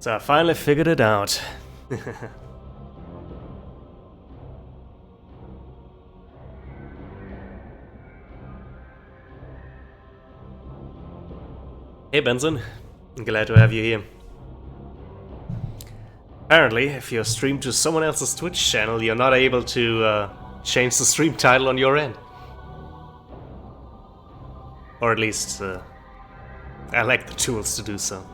So I finally figured it out. Hey Benson, glad to have you here. Apparently, if you're streamed to someone else's Twitch channel, you're not able to change the stream title on your end. Or at least, I lack the tools to do so.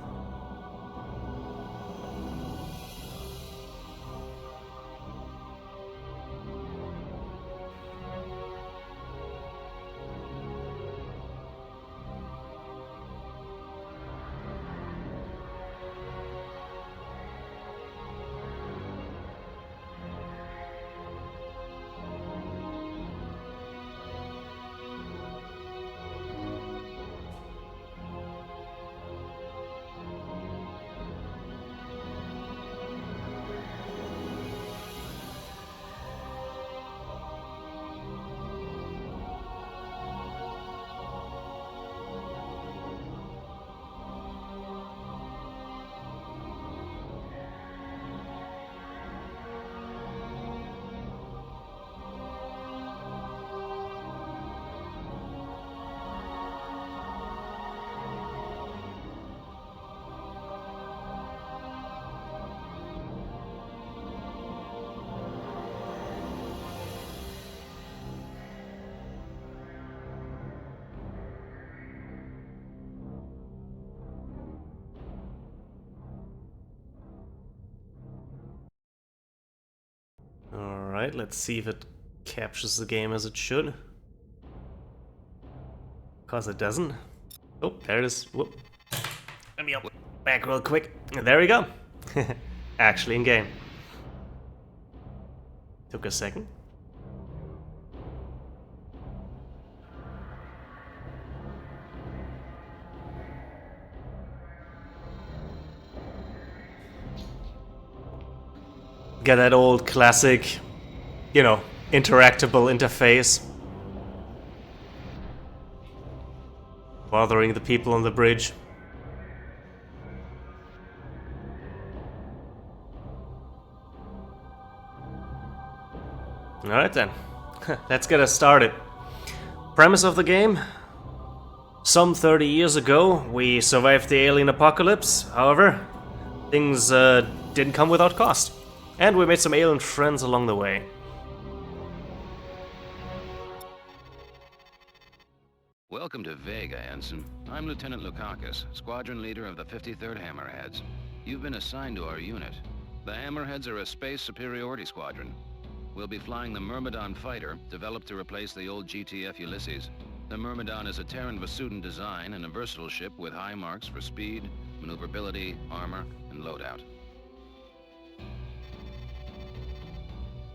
Alright, let's see if it captures the game as it should. Cause it doesn't. Oh, there it is. Whoop. Let me up back real quick. There we go. Actually in game. Took a second. Get that old classic, you know, interactable interface. Bothering the people on the bridge. Alright then, let's get us started. Premise of the game. Some 30 years ago, we survived the alien apocalypse. However, things didn't come without cost. And we made some alien friends along the way. Welcome to Vega, Ensign. I'm Lieutenant Lukakis, squadron leader of the 53rd Hammerheads. You've been assigned to our unit. The Hammerheads are a space superiority squadron. We'll be flying the Myrmidon fighter, developed to replace the old GTF Ulysses. The Myrmidon is a Terran Vasudin design and a versatile ship with high marks for speed, maneuverability, armor, and loadout.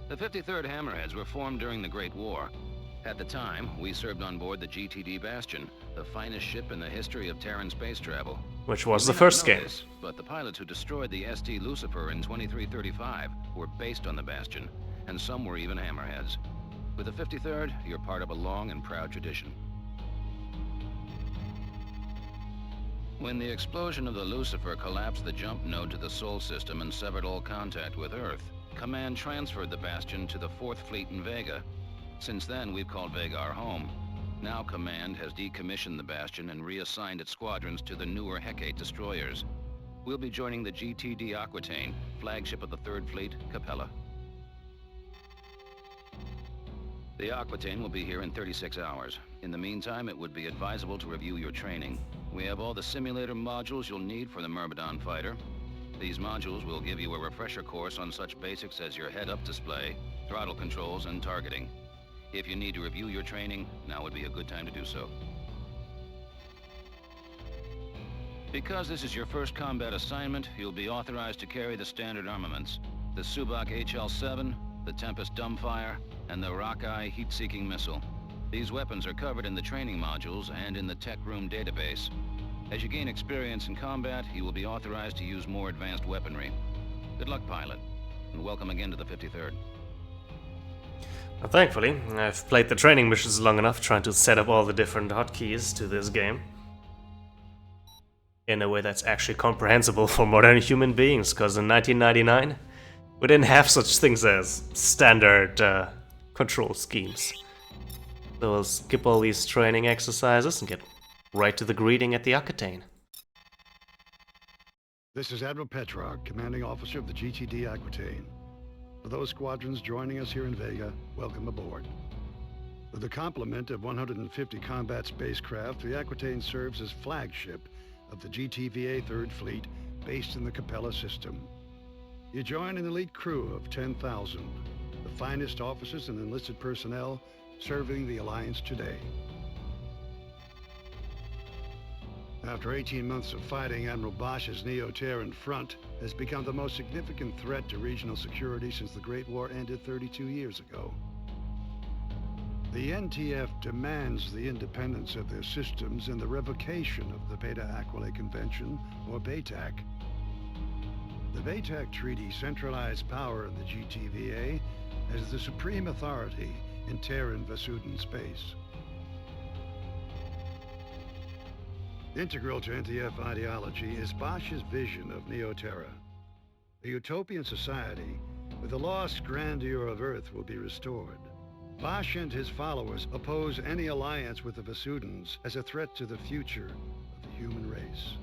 The 53rd Hammerheads were formed during the Great War. At the time, we served on board the GTD Bastion, the finest ship in the history of Terran space travel. Which was the first game. But the pilots who destroyed the ST Lucifer in 2335 were based on the Bastion, and some were even Hammerheads. With the 53rd, you're part of a long and proud tradition. When the explosion of the Lucifer collapsed the jump node to the Sol system and severed all contact with Earth, Command transferred the Bastion to the 4th Fleet in Vega. Since then, we've called Vega our home. Now Command has decommissioned the Bastion and reassigned its squadrons to the newer Hecate destroyers. We'll be joining the GTD Aquitaine, flagship of the 3rd Fleet, Capella. The Aquitaine will be here in 36 hours. In the meantime, it would be advisable to review your training. We have all the simulator modules you'll need for the Myrmidon fighter. These modules will give you a refresher course on such basics as your head-up display, throttle controls, and targeting. If you need to review your training, now would be a good time to do so. Because this is your first combat assignment, you'll be authorized to carry the standard armaments. The Subak HL-7, the Tempest Dumbfire, and the Rockeye heat-seeking missile. These weapons are covered in the training modules and in the tech room database. As you gain experience in combat, you will be authorized to use more advanced weaponry. Good luck, pilot, and welcome again to the 53rd. Well, thankfully, I've played the training missions long enough trying to set up all the different hotkeys to this game. in a way that's actually comprehensible for modern human beings, because in 1999 we didn't have such things as standard control schemes. So we'll skip all these training exercises and get right to the greeting at the Aquitaine. This is Admiral Petrarch, commanding officer of the GTD Aquitaine. For those squadrons joining us here in Vega, welcome aboard. With a complement of 150 combat spacecraft, the Aquitaine serves as flagship of the GTVA 3rd Fleet, based in the Capella system. You join an elite crew of 10,000, the finest officers and enlisted personnel serving the Alliance today. After 18 months of fighting, Admiral Bosch's Neo-Terran front has become the most significant threat to regional security since the Great War ended 32 years ago. The NTF demands the independence of their systems and the revocation of the Beta Aquila Convention, or BATAC. The BATAC Treaty centralized power in the GTVA as the supreme authority in Terran Vasuden space. Integral to NTF ideology is Bosch's vision of Neo-Terra. A utopian society where the lost grandeur of Earth will be restored. Bosch and his followers oppose any alliance with the Vasudens as a threat to the future of the human race.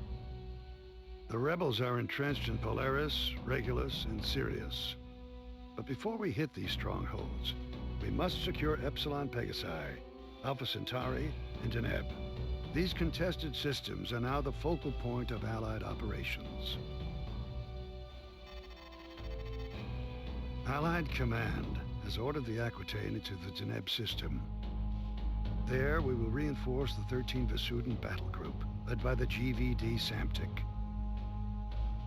The rebels are entrenched in Polaris, Regulus, and Sirius. But before we hit these strongholds, we must secure Epsilon Pegasi, Alpha Centauri, and Deneb. These contested systems are now the focal point of Allied operations. Allied Command has ordered the Aquitaine into the Deneb system. There, we will reinforce the 13 Vasuden battle group, led by the GVD Samtic.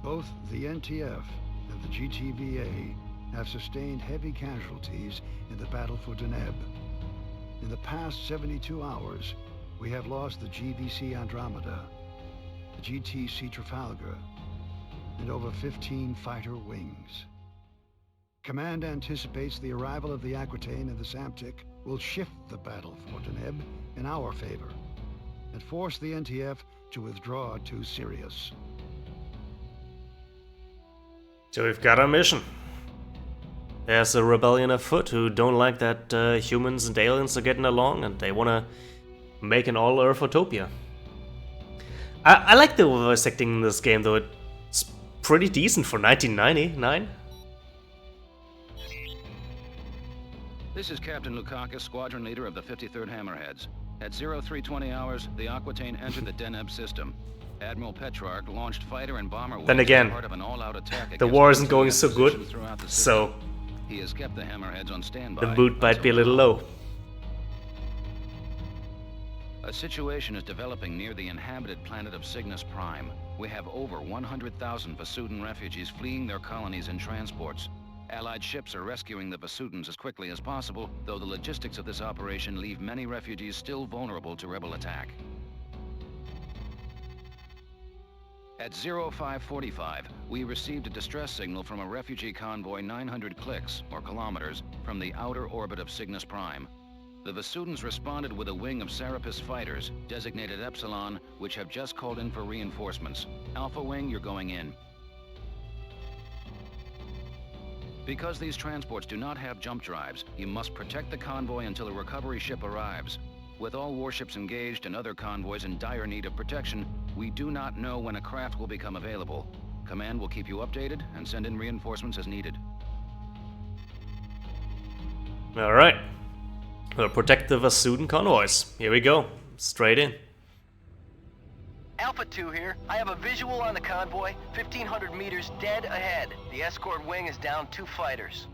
Both the NTF and the GTVA have sustained heavy casualties in the battle for Deneb. In the past 72 hours, we have lost the GVC Andromeda, the GTC Trafalgar, and over 15 fighter wings. Command anticipates the arrival of the Aquitaine and the Samtic will shift the battle for Deneb in our favor and force the NTF to withdraw to Sirius. So we've got our mission. There's a rebellion afoot who don't like that humans and aliens are getting along, and they want to make an all-Earth utopia. I like the voice acting in this game, though. It's pretty decent for 1999. This is Captain Lukakis, squadron leader of the 53rd Hammerheads. At 0320 hours, the Aquitaine entered the Deneb system. Admiral Petrarch launched fighter and bomber Then wings again, as part of an all-out attack the against war isn't Vasuden going so good, positions throughout the system. so He has kept the Hammerheads on standby. the mood might be a little low. A situation is developing near the inhabited planet of Cygnus Prime. We have over 100,000 Vasuden refugees fleeing their colonies in transports. Allied ships are rescuing the Vasudens as quickly as possible, though the logistics of this operation leave many refugees still vulnerable to rebel attack. At 0545, we received a distress signal from a refugee convoy 900 clicks, or kilometers, from the outer orbit of Cygnus Prime. The Vasudens responded with a wing of Serapis fighters, designated Epsilon, which have just called in for reinforcements. Alpha Wing, you're going in. Because these transports do not have jump drives, you must protect the convoy until a recovery ship arrives. With all warships engaged and other convoys in dire need of protection, we do not know when a craft will become available. Command will keep you updated and send in reinforcements as needed. Alright. We'll protect the Vasuden convoys. Here we go. Straight in. Alpha 2 here. I have a visual on the convoy, 1,500 meters dead ahead. The escort wing is down 2 fighters.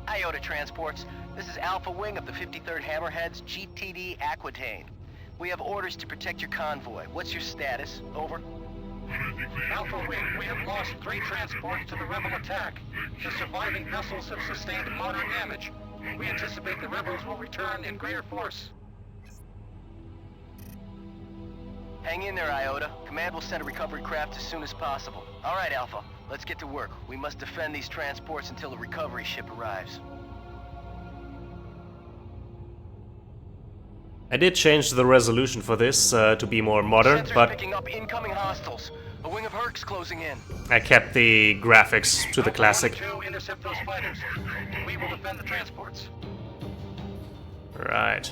Iota transports. This is Alpha Wing of the 53rd Hammerheads, GTD Aquitaine. We have orders to protect your convoy. What's your status? Over. Alpha Wing, we have lost 3 transports to the rebel attack. The surviving vessels have sustained moderate damage. We anticipate the rebels will return in greater force. Hang in there, Iota. Command will send a recovery craft as soon as possible. All right, Alpha. Let's get to work. We must defend these transports until the recovery ship arrives. I did change the resolution for this to be more modern, Sensors but picking up incoming hostiles. A wing of Herc's closing in. I kept the graphics to the classic. Alpha 1 and 2, intercept those fighters. We will defend the transports. Right.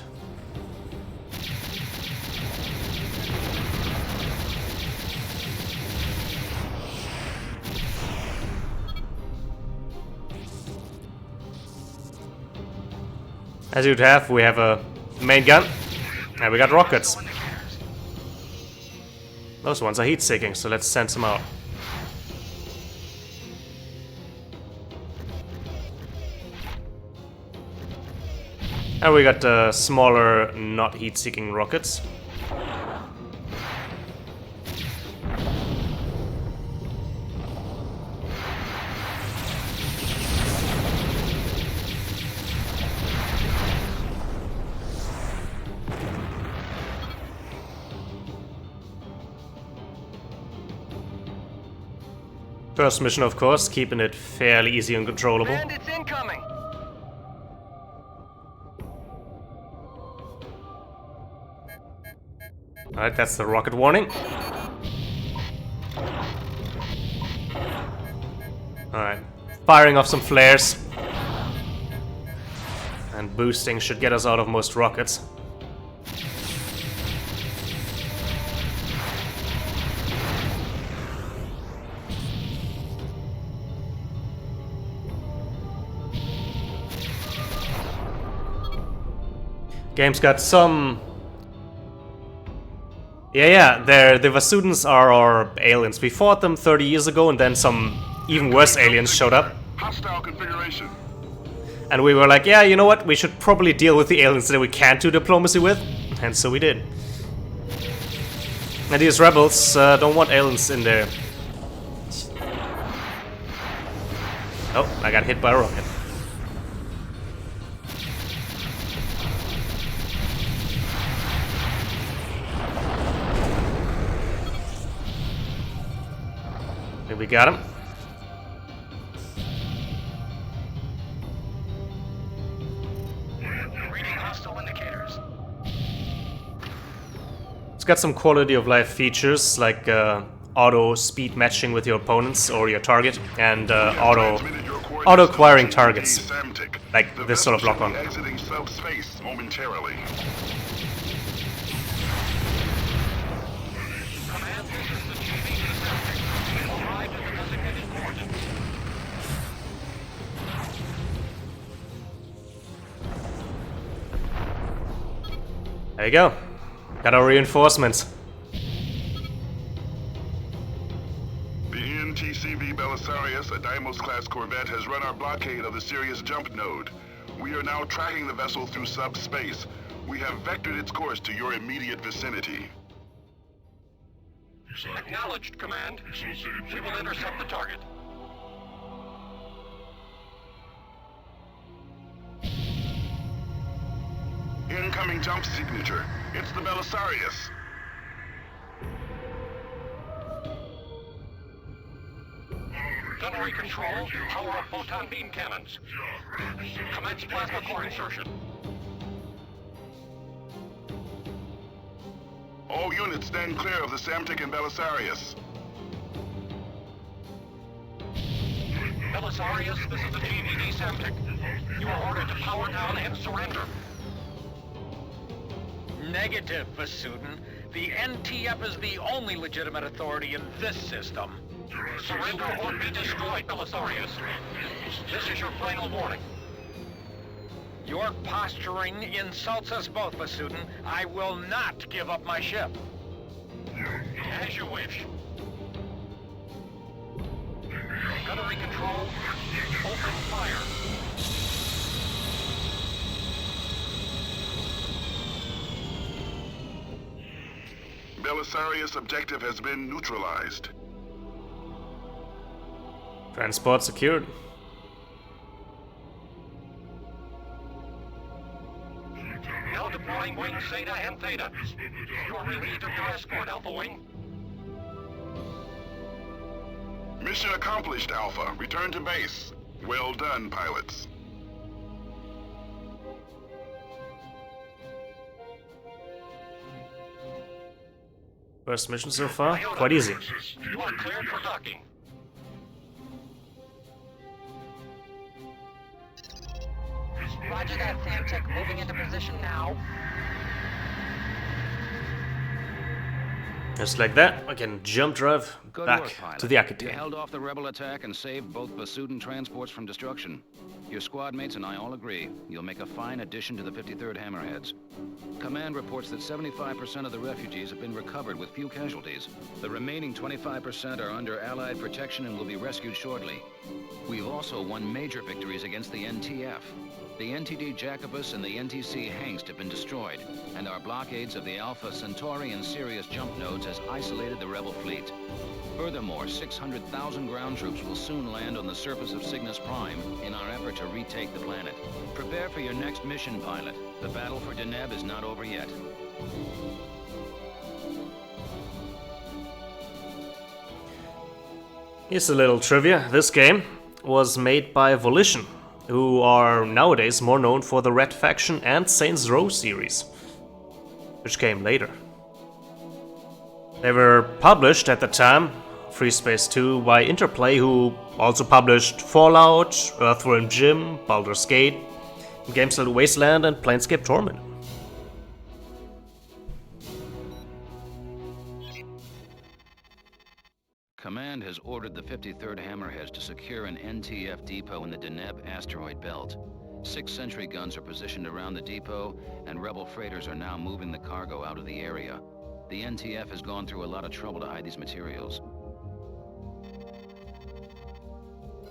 As you'd have, we have a main gun, and we got rockets. Those ones are heat-seeking, so let's send some out. And we got smaller, not heat-seeking rockets. First mission, of course, keeping it fairly easy and controllable. Bandits incoming! Alright, that's the rocket warning. Alright, firing off some flares. And boosting should get us out of most rockets. Game's got some... Yeah, the Vasudans are aliens. We fought them 30 years ago, and then some even worse aliens showed up. Hostile configuration. And we were like, yeah, you know what? We should probably deal with the aliens that we can't do diplomacy with. And so we did. And these rebels don't want aliens in there. Oh, I got hit by a rocket. We got him. Reading hostile indicators. It's got some quality of life features like auto speed matching with your opponents or your target, and auto acquiring targets, like this sort of lock-on. Exiting subspace momentarily. Command, this is the GVD Samtic. We will arrive at the designated coordinates. There you go. Got our reinforcements. The NTCV Belisarius, a Deimos-class corvette, has run our blockade of the Sirius jump node. We are now tracking the vessel through subspace. We have vectored its course to your immediate vicinity. Acknowledged, Command. We will intercept the target. Incoming jump signature. It's the Belisarius. Gunnery control, power up photon beam cannons. Commence plasma core insertion. All units stand clear of the Samtic and Belisarius. Belisarius, this is the GVD Samtic. You are ordered to power down and surrender. Negative, Vasudin. The NTF is the only legitimate authority in this system. Surrender or be destroyed, Belisarius. This is your final warning. Your posturing insults us both, Vasudin. I will not give up my ship. As you wish. Gunnery control, open fire. Belisarius objective has been neutralized. Transport secured. Now deploying wings Zeta and Theta. You are relieved of your escort, Alpha Wing. Mission accomplished, Alpha. Return to base. Well done, pilots. First mission so far, quite easy. You are cleared for docking. Roger that, Samtic. Moving into position now. Just like that, I can jump drive Good back work, pilot. to the You Akate. held off the rebel attack and saved both Basudin transports from destruction. Your squad mates and I all agree you'll make a fine addition to the 53rd Hammerheads. Command reports that 75% of the refugees have been recovered with few casualties. The remaining 25% are under Allied protection and will be rescued shortly. We've also won major victories against the NTF. The NTD Jacobus and the NTC Hengst have been destroyed, and our blockades of the Alpha Centauri and Sirius jump nodes has isolated the rebel fleet. Furthermore, 600,000 ground troops will soon land on the surface of Cygnus Prime in our effort to retake the planet. Prepare for your next mission, pilot. The battle for Deneb is not over yet. Here's a little trivia. This game was made by Volition, who are nowadays more known for the Red Faction and Saints Row series, which came later. They were published at the time, Freespace 2, by Interplay, who also published Fallout, Earthworm Jim, Baldur's Gate, games like Wasteland and Planescape Torment. Command has ordered the 53rd Hammerheads to secure an NTF depot in the Deneb asteroid belt. 6 sentry guns are positioned around the depot, and rebel freighters are now moving the cargo out of the area. The NTF has gone through a lot of trouble to hide these materials.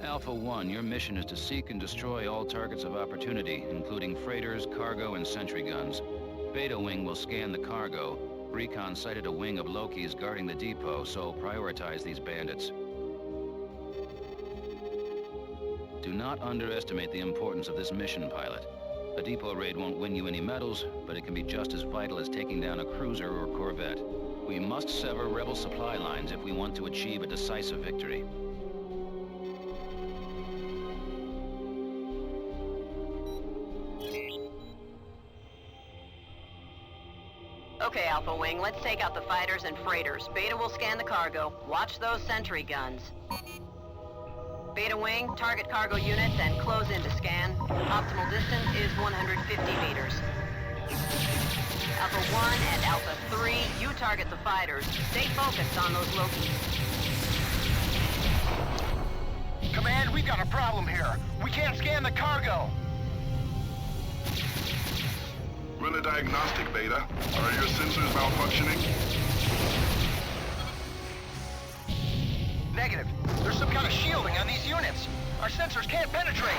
Alpha 1, your mission is to seek and destroy all targets of opportunity, including freighters, cargo, and sentry guns. Beta Wing will scan the cargo. Recon sighted a wing of Lokis guarding the depot, so prioritize these bandits. Do not underestimate the importance of this mission, pilot. A depot raid won't win you any medals, but it can be just as vital as taking down a cruiser or corvette. We must sever rebel supply lines if we want to achieve a decisive victory. Okay, Alpha Wing, let's take out the fighters and freighters. Beta will scan the cargo. Watch those sentry guns. Beta Wing, target cargo units and close in to scan. Optimal distance is 150 meters. Alpha 1 and Alpha 3, you target the fighters. Stay focused on those Lokis. Command, we've got a problem here. We can't scan the cargo. Run a diagnostic, Beta. Are your sensors malfunctioning? Negative. There's some kind of shielding on these units. Our sensors can't penetrate.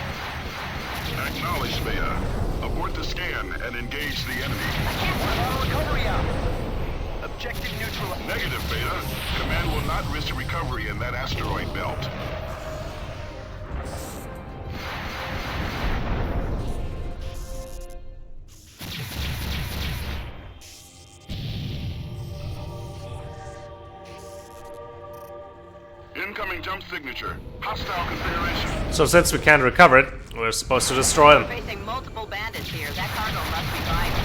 Acknowledged, Beta. Abort the scan and engage the enemy. I can't put our recovery out. Objective neutral. Negative, Beta. Command will not risk recovery in that asteroid belt. Incoming jump signature. Hostile configuration. So since we can't recover it, we're supposed to destroy We're them. facing multiple bandits here. That cargo must be vital.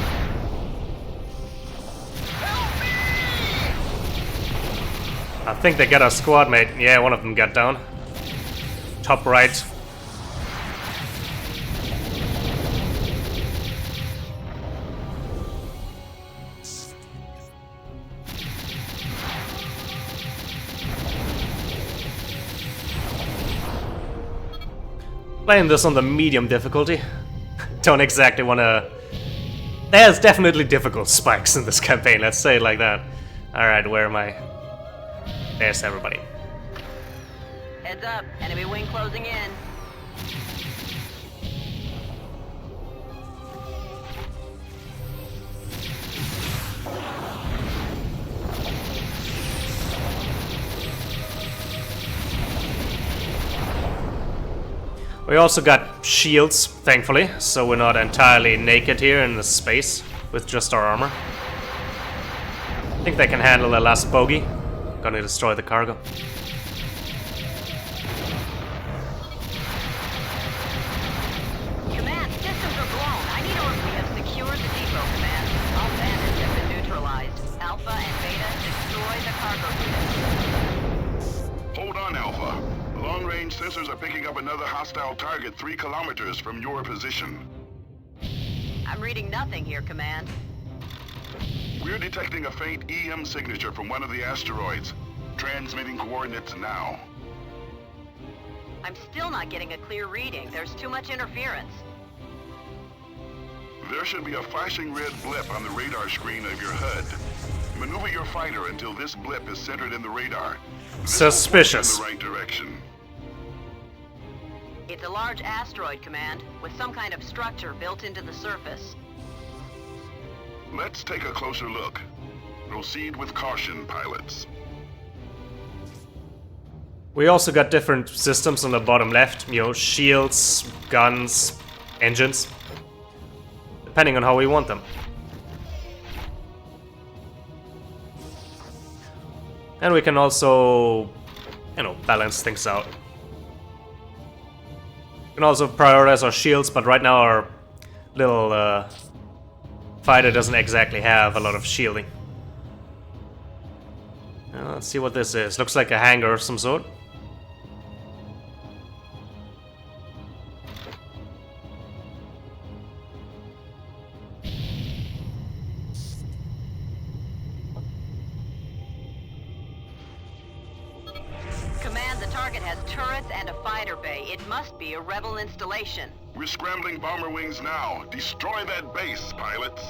I think they got our squad mate. Yeah, one of them got down. Top right. Playing this on the medium difficulty. Don't exactly wanna... There's definitely difficult spikes in this campaign, let's say it like that. Alright, where am I? There's everybody. Heads up, enemy wing closing in. We also got shields, thankfully, so we're not entirely naked here in the space with just our armor. I think they can handle the last bogey. Gonna destroy the cargo. Command, systems are blown. I need orders. We have secured the depot, Command. All bandits have been neutralized. Alpha and Beta, destroy another hostile target 3 kilometers from your position. I'm reading nothing here, Command. We're detecting a faint EM signature from one of the asteroids. Transmitting coordinates now. I'm still not getting a clear reading. There's too much interference. There should be a flashing red blip on the radar screen of your HUD. Maneuver your fighter until this blip is centered in the radar. This will Suspicious. point in the right direction. It's a large asteroid, Command, with some kind of structure built into the surface. Let's take a closer look. Proceed with caution, pilots. We also got different systems on the bottom left, you know, shields, guns, engines, depending on how we want them. And we can also, you know, balance things out. We can also prioritize our shields, but right now our little fighter doesn't exactly have a lot of shielding. Let's see what this is. Looks like a hangar of some sort. Command, the target has turrets and a fighter bay. It must be a rebel installation. We're scrambling bomber wings now. Destroy that base, pilots.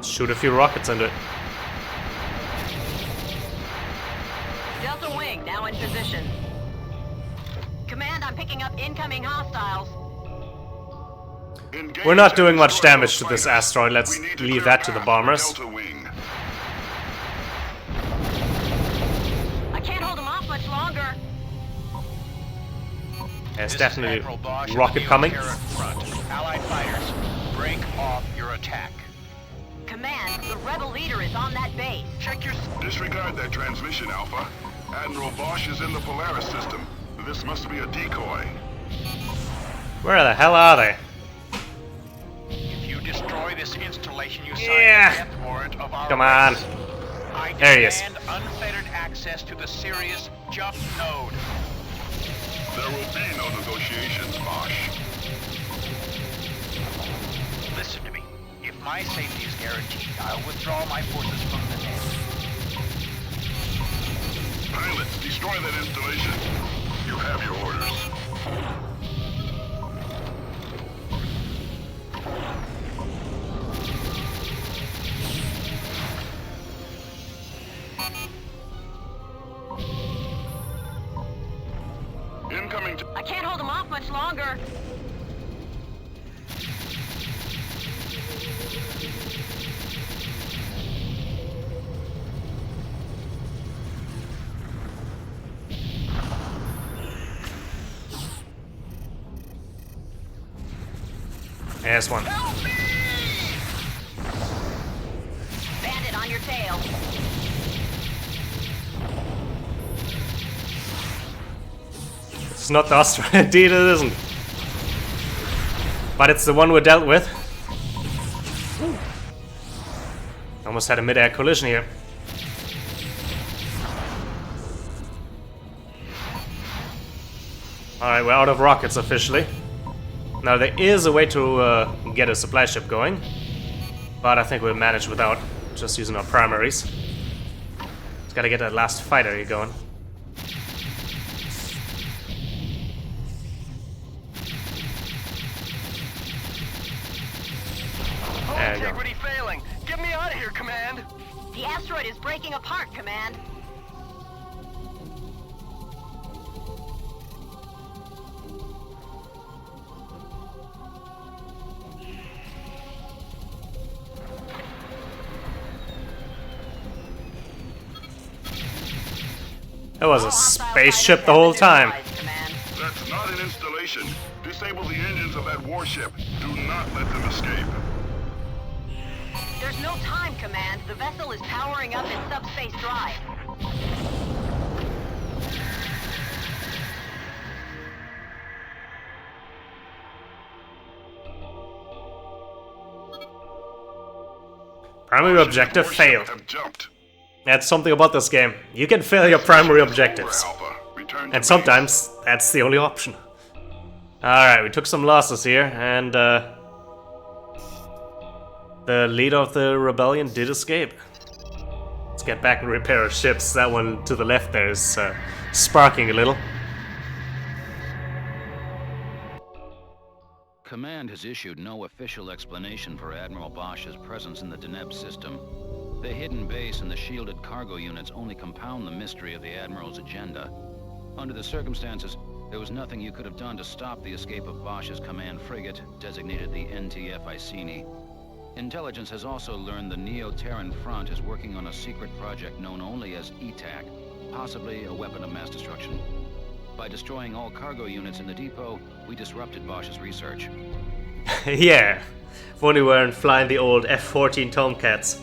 Shoot a few rockets into it. Delta Wing, now in position. Command, I'm picking up incoming hostiles. Engage We're not doing and much destroy damage those to this fighters. asteroid. Let's We need leave clear that to the path for bombers. Delta Wing. I can't hold them off much longer. There's This is definitely Admiral Bosch of rocket the coming. Terran Front. Allied fighters, break off your attack. Command, the rebel leader is on that base. Check your... Disregard that transmission, Alpha. Admiral Bosch is in the Polaris system. This must be a decoy. Where the hell are they? If you destroy this installation, you sign Yeah. the death warrant of our Come on. race. I There he is. demand unfettered access to the Sirius jump node. There will be no negotiations, Bosch. Listen to me. If my safety is guaranteed, I'll withdraw my forces from the net. Pilots, destroy that installation. You have your orders. Incoming to... I can't hold them off much longer. There's one. Bandit on your tail. It's not the asteroid. Indeed, it isn't. But it's the one we dealt with. Almost had a mid-air collision here. Alright, we're out of rockets officially. Now there is a way to get a supply ship going, but I think we'll manage without, just using our primaries. Just gotta get that last fighter here going. There you go. Integrity failing. Get me out of here, Command. The asteroid is breaking apart, Command. It was a spaceship the whole time. Command. That's not an installation. Disable the engines of that warship. Do not let them escape. There's no time, Command. The vessel is powering up in subspace drive. Primary objective Warship failed. have jumped. That's something about this game. You can fail your primary objectives. Alpha, return to And base. sometimes that's the only option. Alright, we took some losses here, and the leader of the rebellion did escape. Let's get back and repair our ships. That one to the left there is sparking a little. Command has issued no official explanation for Admiral Bosch's presence in the Deneb system. The hidden base and the shielded cargo units only compound the mystery of the Admiral's agenda. Under the circumstances, there was nothing you could have done to stop the escape of Bosch's command frigate, designated the NTF Iceni. Intelligence has also learned the Neo-Terran Front is working on a secret project known only as ETAC, possibly a weapon of mass destruction. By destroying all cargo units in the depot, we disrupted Bosch's research. Yeah, if only we weren't flying the old F-14 Tomcats.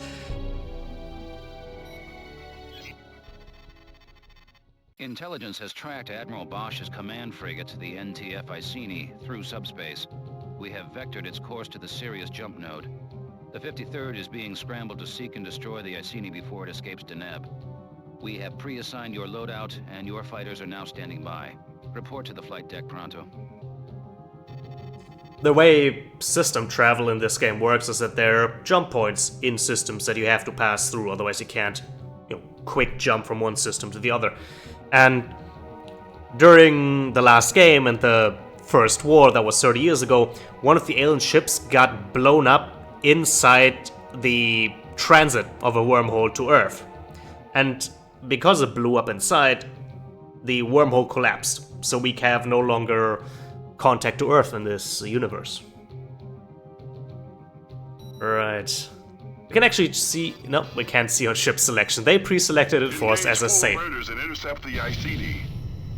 Intelligence has tracked Admiral Bosch's command frigate, the NTF Iceni, through subspace. We have vectored its course to the Sirius jump node. The 53rd is being scrambled to seek and destroy the Iceni before it escapes Deneb. We have pre-assigned your loadout, and your fighters are now standing by. Report to the flight deck pronto. The way system travel in this game works is that there are jump points in systems that you have to pass through, otherwise you can't, quick jump from one system to the other. And during the last game and the first war that was 30 years ago, one of the alien ships got blown up inside the transit of a wormhole to Earth. And because it blew up inside, the wormhole collapsed, so we have no longer contact to Earth in this universe. Right. We can actually see... No, we can't see our ship selection. They pre-selected it for us, as I say. Murders and intercept the Iceni.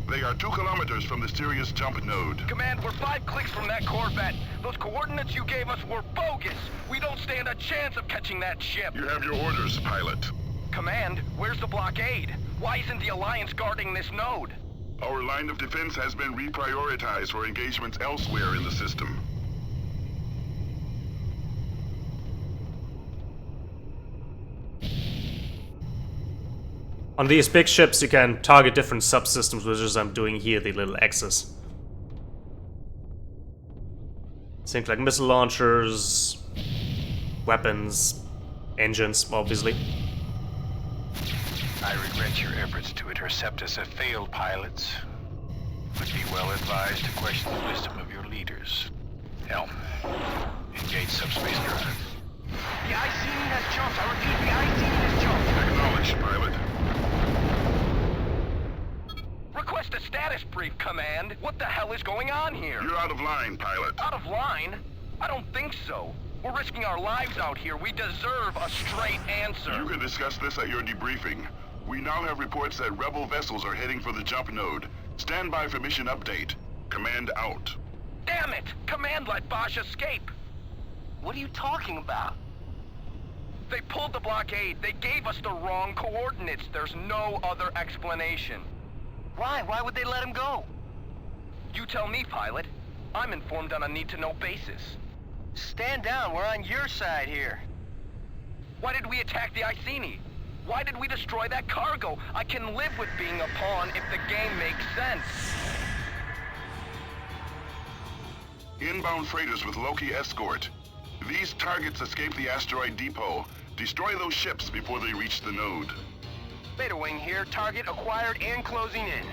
They are 2 kilometers from the Sirius jump node. Command, we're 5 clicks from that Corvette. Those coordinates you gave us were bogus. We don't stand a chance of catching that ship. You have your orders, pilot. Command, where's the blockade? Why isn't the Alliance guarding this node? Our line of defense has been reprioritized for engagements elsewhere in the system. On these big ships, you can target different subsystems, which is I'm doing here, the little X's. Things like missile launchers, weapons, engines, obviously. I regret your efforts to intercept us have failed, pilots. Would be well advised to question the wisdom of your leaders. Helm, engage subspace drive. The Iceni has jumped. I repeat, the Iceni has jumped. Acknowledged, pilot. Request a status brief, Command. What the hell is going on here? You're out of line, pilot. Out of line? I don't think so. We're risking our lives out here. We deserve a straight answer. You can discuss this at your debriefing. We now have reports that rebel vessels are heading for the jump node. Stand by for mission update. Command out. Damn it! Command let Bosch escape. What are you talking about? They pulled the blockade. They gave us the wrong coordinates. There's no other explanation. Why? Why would they let him go? You tell me, pilot. I'm informed on a need-to-know basis. Stand down. We're on your side here. Why did we attack the Iceni? Why did we destroy that cargo? I can live with being a pawn if the game makes sense. Inbound freighters with Loki escort. These targets escape the asteroid depot. Destroy those ships before they reach the node. Beta Wing here. Target acquired and closing in.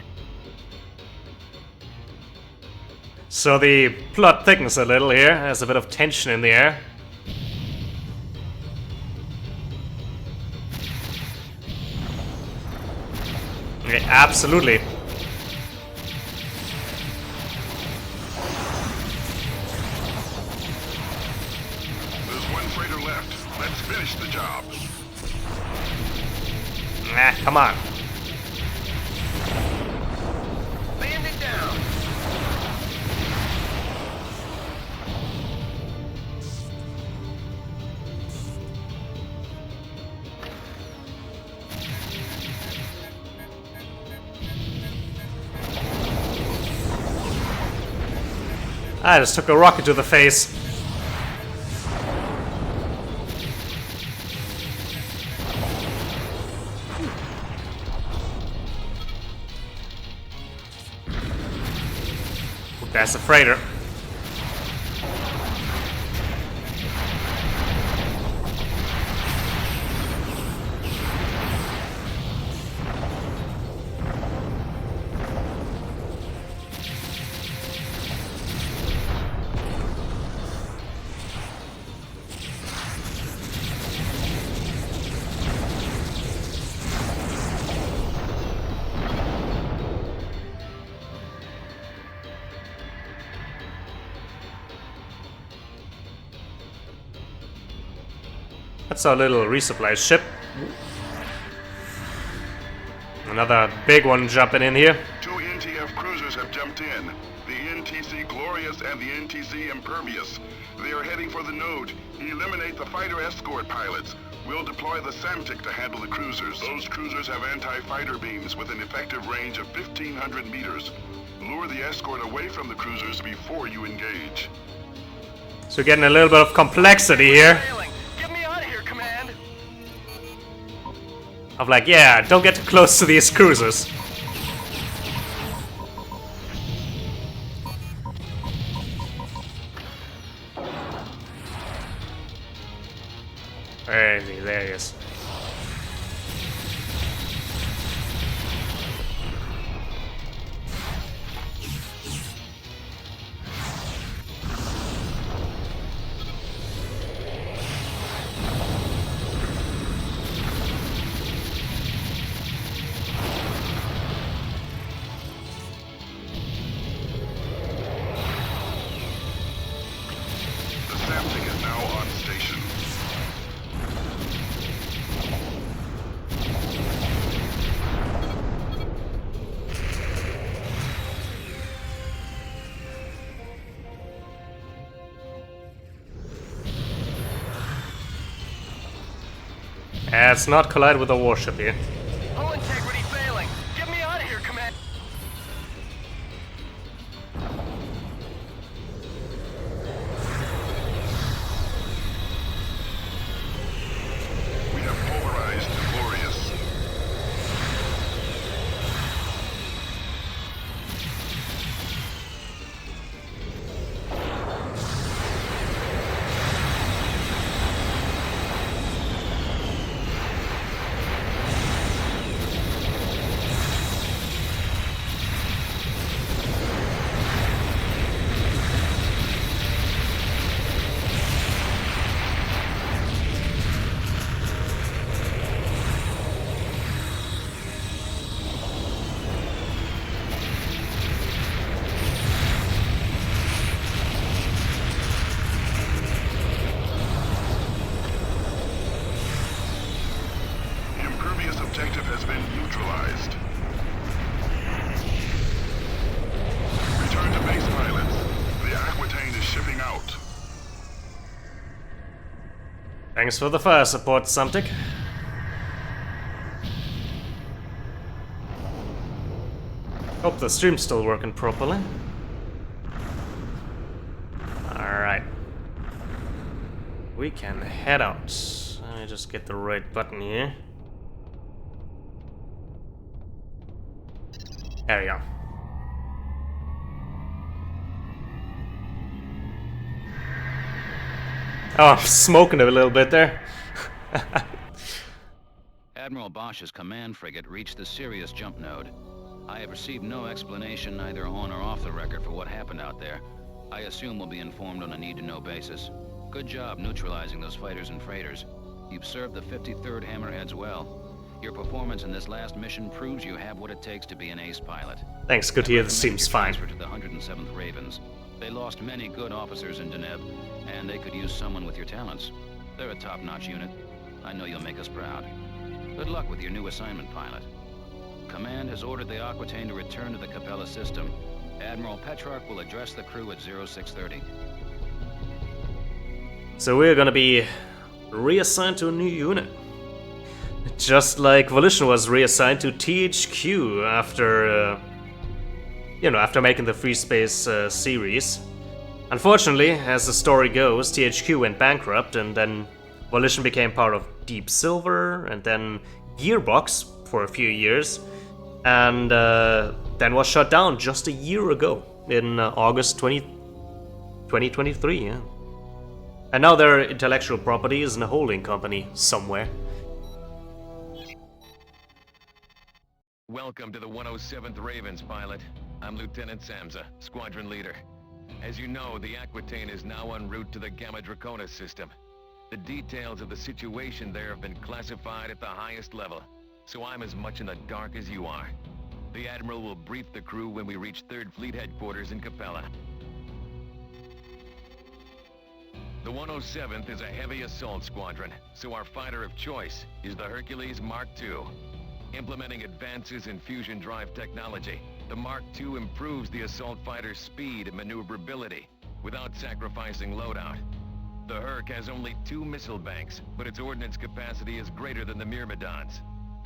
So the plot thickens a little here. There's a bit of tension in the air. Okay, absolutely. There's one freighter left. Let's finish the job. Nah, come on. Band it down. I just took a rocket to the face. That's a freighter. That's our little resupply ship. Another big one jumping in here. 2 NTF cruisers have jumped in. The NTC Glorious and the NTC Impervious. They are heading for the node. Eliminate the fighter escort pilots. We'll deploy the SAMTIC to handle the cruisers. Those cruisers have anti-fighter beams with an effective range of 1,500 meters. Lure the escort away from the cruisers before you engage. So we're getting a little bit of complexity here. Failing. Get me out of here, Command. Of like, yeah, don't get too close to these cruisers. Where is he? There he is. The SAMTIC is now on station. Let's not collide with a warship here. Hull integrity failing. Get me out of here, Command. We have polarized the Glorious. The impervious objective has been neutralized. Return to base, pilots. The Aquitaine is shipping out. Thanks for the fire support, SAMTIC. Hope the stream's still working properly. Alright. We can head out. Let me just get the right button here. There we go. Oh, I'm smoking a little bit there. Admiral Bosch's command frigate reached the Sirius jump node. I have received no explanation either on or off the record for what happened out there. I assume we'll be informed on a need-to-know basis. Good job neutralizing those fighters and freighters. You've served the 53rd Hammerheads well. Your performance in this last mission proves you have what it takes to be an ace pilot. Thanks, good to hear. This seems fine. Transfer to the 107th Ravens. They lost many good officers in Deneb, and they could use someone with your talents. They're a top-notch unit. I know you'll make us proud. Good luck with your new assignment, pilot. Command has ordered the Aquitaine to return to the Capella system. Admiral Petrarch will address the crew at 0630. So we're gonna be reassigned to a new unit. Just like Volition was reassigned to THQ after, after making the Freespace series. Unfortunately, as the story goes, THQ went bankrupt and then Volition became part of Deep Silver and then Gearbox for a few years and then was shut down just a year ago. in August 2023, yeah. And now their intellectual property is in a holding company somewhere. Welcome to the 107th Ravens, pilot. I'm Lieutenant Samza, squadron leader. As you know, the Aquitaine is now en route to the Gamma Draconis system. The details of the situation there have been classified at the highest level, so I'm as much in the dark as you are. The Admiral will brief the crew when we reach 3rd Fleet headquarters in Capella. The 107th is a heavy assault squadron, so our fighter of choice is the Hercules Mark II. Implementing advances in fusion drive technology, the Mark II improves the assault fighter's speed and maneuverability without sacrificing loadout. The Herc has only 2 missile banks, but its ordnance capacity is greater than the Myrmidons.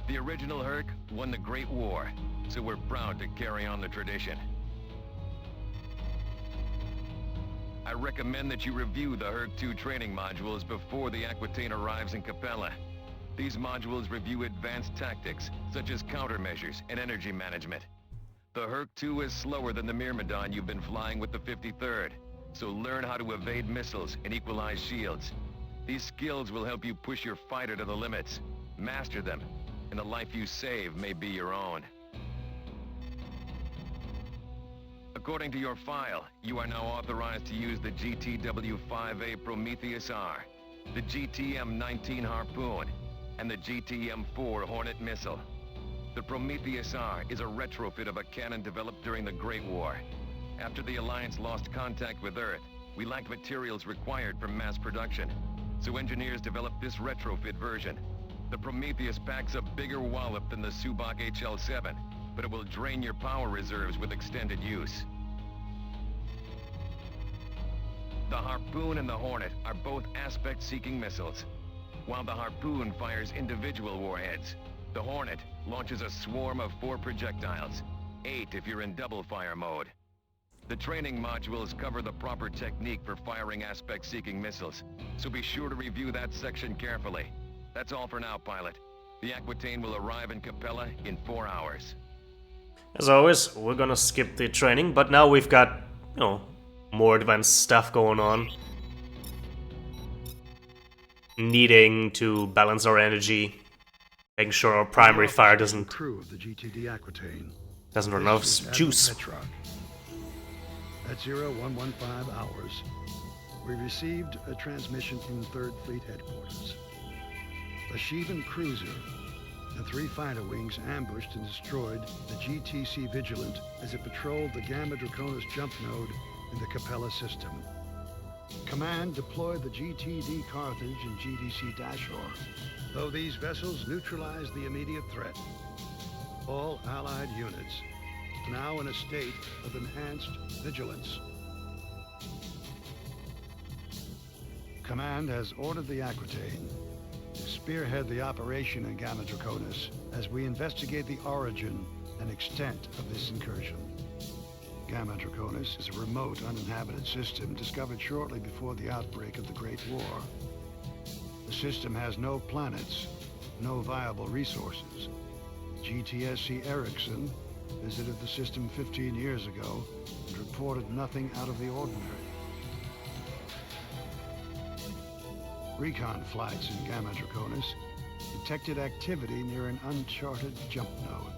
The original Herc won the Great War, so we're proud to carry on the tradition. I recommend that you review the Herc 2 training modules before the Aquitaine arrives in Capella. These modules review advanced tactics, such as countermeasures and energy management. The Herc 2 is slower than the Myrmidon you've been flying with the 53rd, so learn how to evade missiles and equalize shields. These skills will help you push your fighter to the limits. Master them, and the life you save may be your own. According to your file, you are now authorized to use the GTW-5A Prometheus R, the GTM-19 Harpoon, and the GTM-4 Hornet missile. The Prometheus R is a retrofit of a cannon developed during the Great War. After the Alliance lost contact with Earth, we lacked materials required for mass production, so engineers developed this retrofit version. The Prometheus packs a bigger wallop than the Subak HL-7, but it will drain your power reserves with extended use. The Harpoon and the Hornet are both aspect-seeking missiles. While the Harpoon fires individual warheads, the Hornet launches a swarm of 4 projectiles, 8 if you're in double-fire mode. The training modules cover the proper technique for firing aspect-seeking missiles, so be sure to review that section carefully. That's all for now, pilot. The Aquitaine will arrive in Capella in 4 hours. As always, we're gonna skip the training, but now we've got, more advanced stuff going on. Needing to balance our energy, making sure our primary fire doesn't Crew of the GTD Aquitaine. run out This is of juice. Admiral Petrock. At 0115 hours, we received a transmission from the 3rd Fleet headquarters. A Sheevan cruiser and 3 fighter wings ambushed and destroyed the GTC Vigilant as it patrolled the Gamma Draconis jump node in the Capella system. Command deployed the GTD Carthage and GDC Dashor, though these vessels neutralized the immediate threat. All Allied units are now in a state of enhanced vigilance. Command has ordered the Aquitaine to spearhead the operation in Gamma Draconis as we investigate the origin and extent of this incursion. Gamma Draconis is a remote, uninhabited system discovered shortly before the outbreak of the Great War. The system has no planets, no viable resources. GTSC Erickson visited the system 15 years ago and reported nothing out of the ordinary. Recon flights in Gamma Draconis detected activity near an uncharted jump node.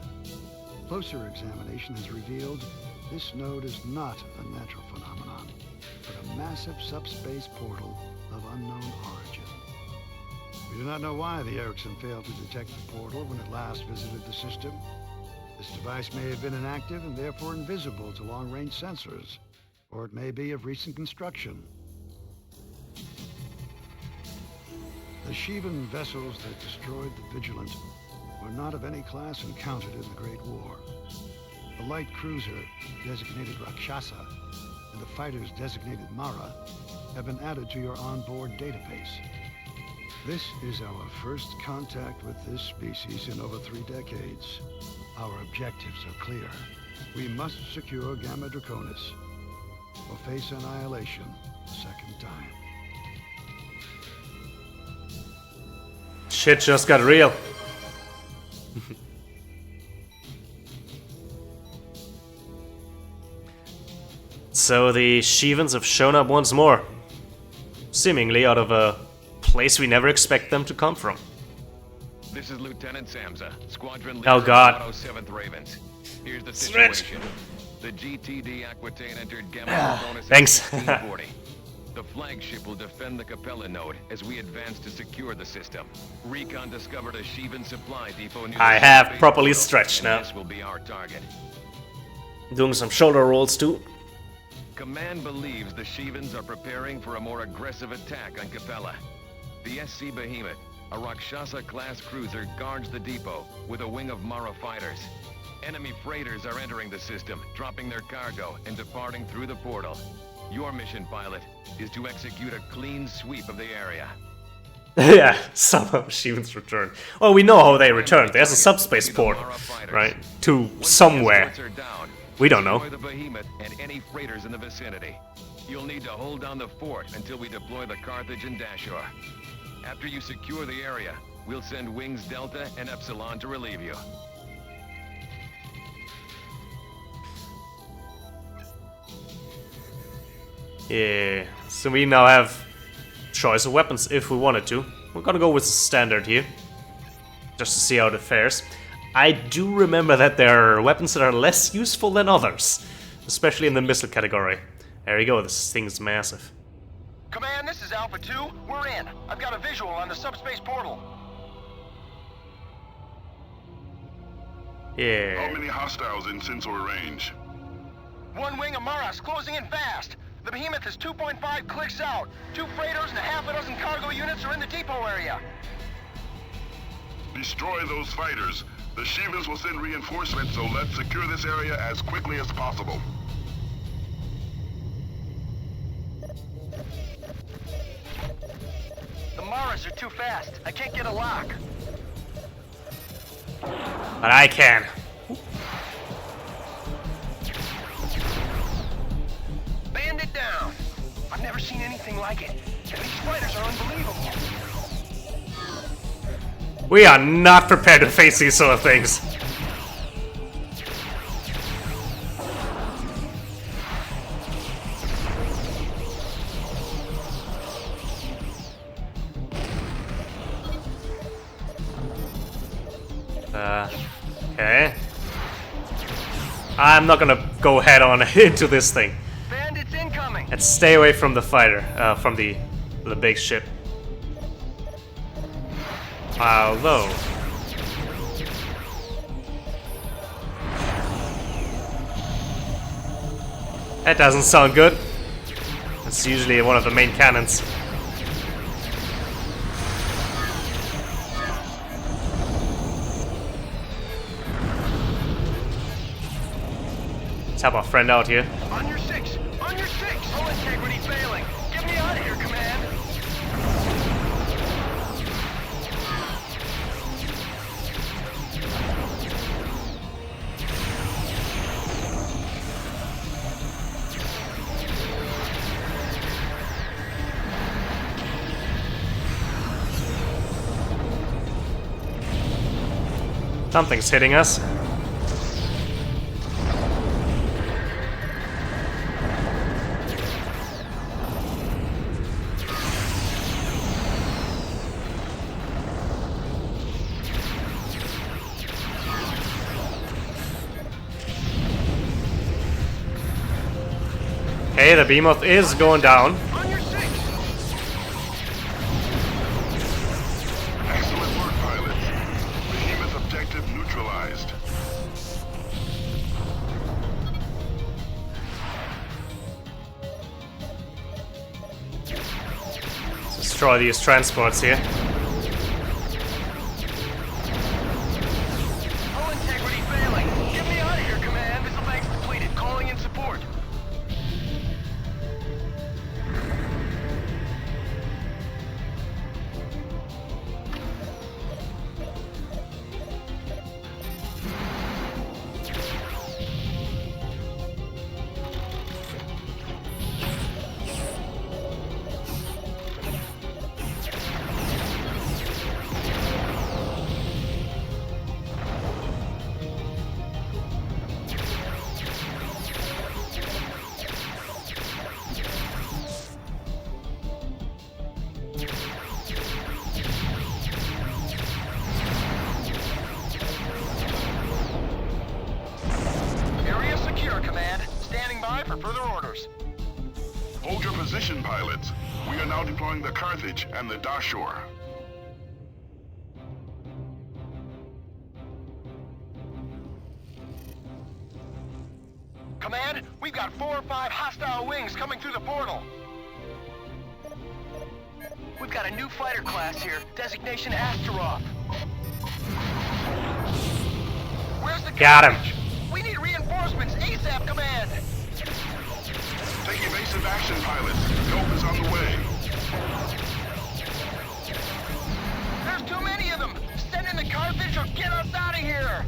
Closer examination has revealed this node is not a natural phenomenon, but a massive subspace portal of unknown origin. We do not know why the Erickson failed to detect the portal when it last visited the system. This device may have been inactive and therefore invisible to long-range sensors, or it may be of recent construction. The Sheevan vessels that destroyed the Vigilant were not of any class encountered in the Great War. The light cruiser, designated Rakshasa, and the fighters designated Mara, have been added to your onboard database. This is our first contact with this species in over 3 decades. Our objectives are clear. We must secure Gamma Draconis, or face annihilation a second time. Shit just got real. so the Shivans have shown up once more. Seemingly out of a place we never expect them to come from. This is Lieutenant Samza, Squadron Oh, Leader God. Auto 7th Ravens. Here's the Switch. situation. The GTD Aquitaine entered Gamma bonus at Thanks. 1640. The flagship will defend the Capella node as we advance to secure the system. Recon discovered a Shivan supply depot near I the have base properly portal, stretched and now. This will be our target. Doing some shoulder rolls too. Command believes the Shivans are preparing for a more aggressive attack on Capella. The SC Behemoth, a Rakshasa-class cruiser, guards the depot with a wing of Mara fighters. Enemy freighters are entering the system, dropping their cargo and departing through the portal. Your mission, pilot, is to execute a clean sweep of the area. Yeah, somehow Shivans returned. Well, we know how they returned. There's a subspace port, right? To somewhere. Once the escorts are down, We don't know. destroy the Behemoth and any freighters in the vicinity. You'll need to hold down the fort until we deploy the Carthage and Dashor. After you secure the area, we'll send Wings Delta and Epsilon to relieve you. Yeah, so we now have choice of weapons if we wanted to. We're gonna go with the standard here, just to see how it fares. I do remember that there are weapons that are less useful than others, especially in the missile category. There you go, this thing's massive. Command, this is Alpha 2. We're in. I've got a visual on the subspace portal. How Yeah. many hostiles in sensor range? One wing of Maras closing in fast. The Behemoth is 2.5 clicks out. 2 freighters and a half a dozen cargo units are in the depot area. Destroy those fighters. The Shivans will send reinforcements, so let's secure this area as quickly as possible. The Maras are too fast. I can't get a lock. But I can. Bandit down. I've never seen anything like it. And these fighters are unbelievable. We are not prepared to face these sort of things. Okay. I'm not gonna go head on into this thing. Bandits incoming. Let's stay away from the fighter, from the big ship. Although, that doesn't sound good. It's usually one of the main cannons. Let's help our friend out here. On your 6. On your 6. Hull integrity failing. Get me out of here, Command. Something's hitting us. Okay, the behemoth is going down. On your 6. Excellent work, pilots. Behemoth objective neutralized. Let's destroy these transports here. Hull integrity failing. Get me out of here, Command. Missile banks depleted. Calling in support. Further orders. Hold your position, pilots. We are now deploying the Carthage and the Dashur. Command, we've got 4 or 5 hostile wings coming through the portal. We've got a new fighter class here, designation Astaroth. Where's the Got him. Carthage? We need reinforcements ASAP, Command. Take evasive action, pilots. Help is on the way. There's too many of them. Send in the Carthage or get us out of here.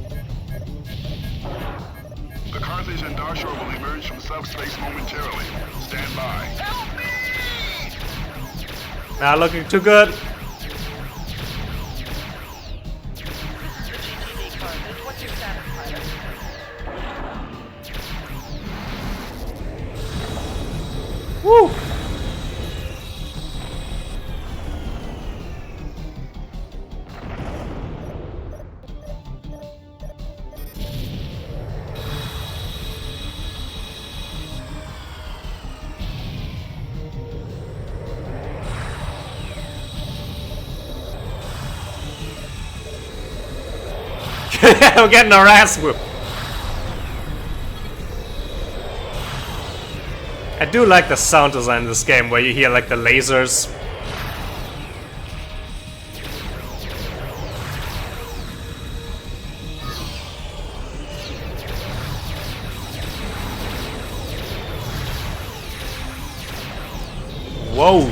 The Carthage and Dashur will emerge from subspace momentarily. Stand by. Help me! Not looking too good. This is the GTD Carthage. What's your status, pilot? Woo! I'm getting our ass whooped. I do like the sound design in this game where you hear like the lasers. Whoa.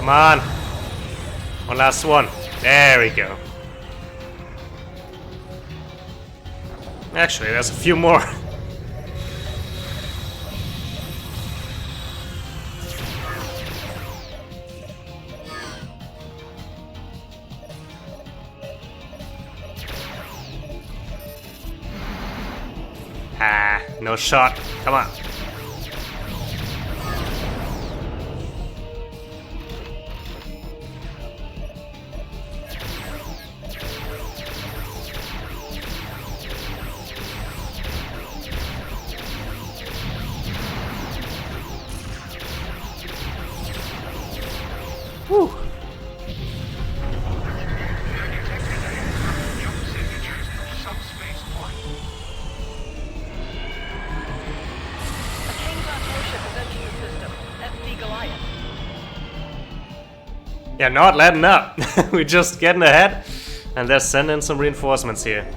Come on. One last one. There we go. Actually, there's a few more. Ah, no shot. Come on. Whew. Yeah, not letting up. We're just getting ahead, and they're sending some reinforcements here.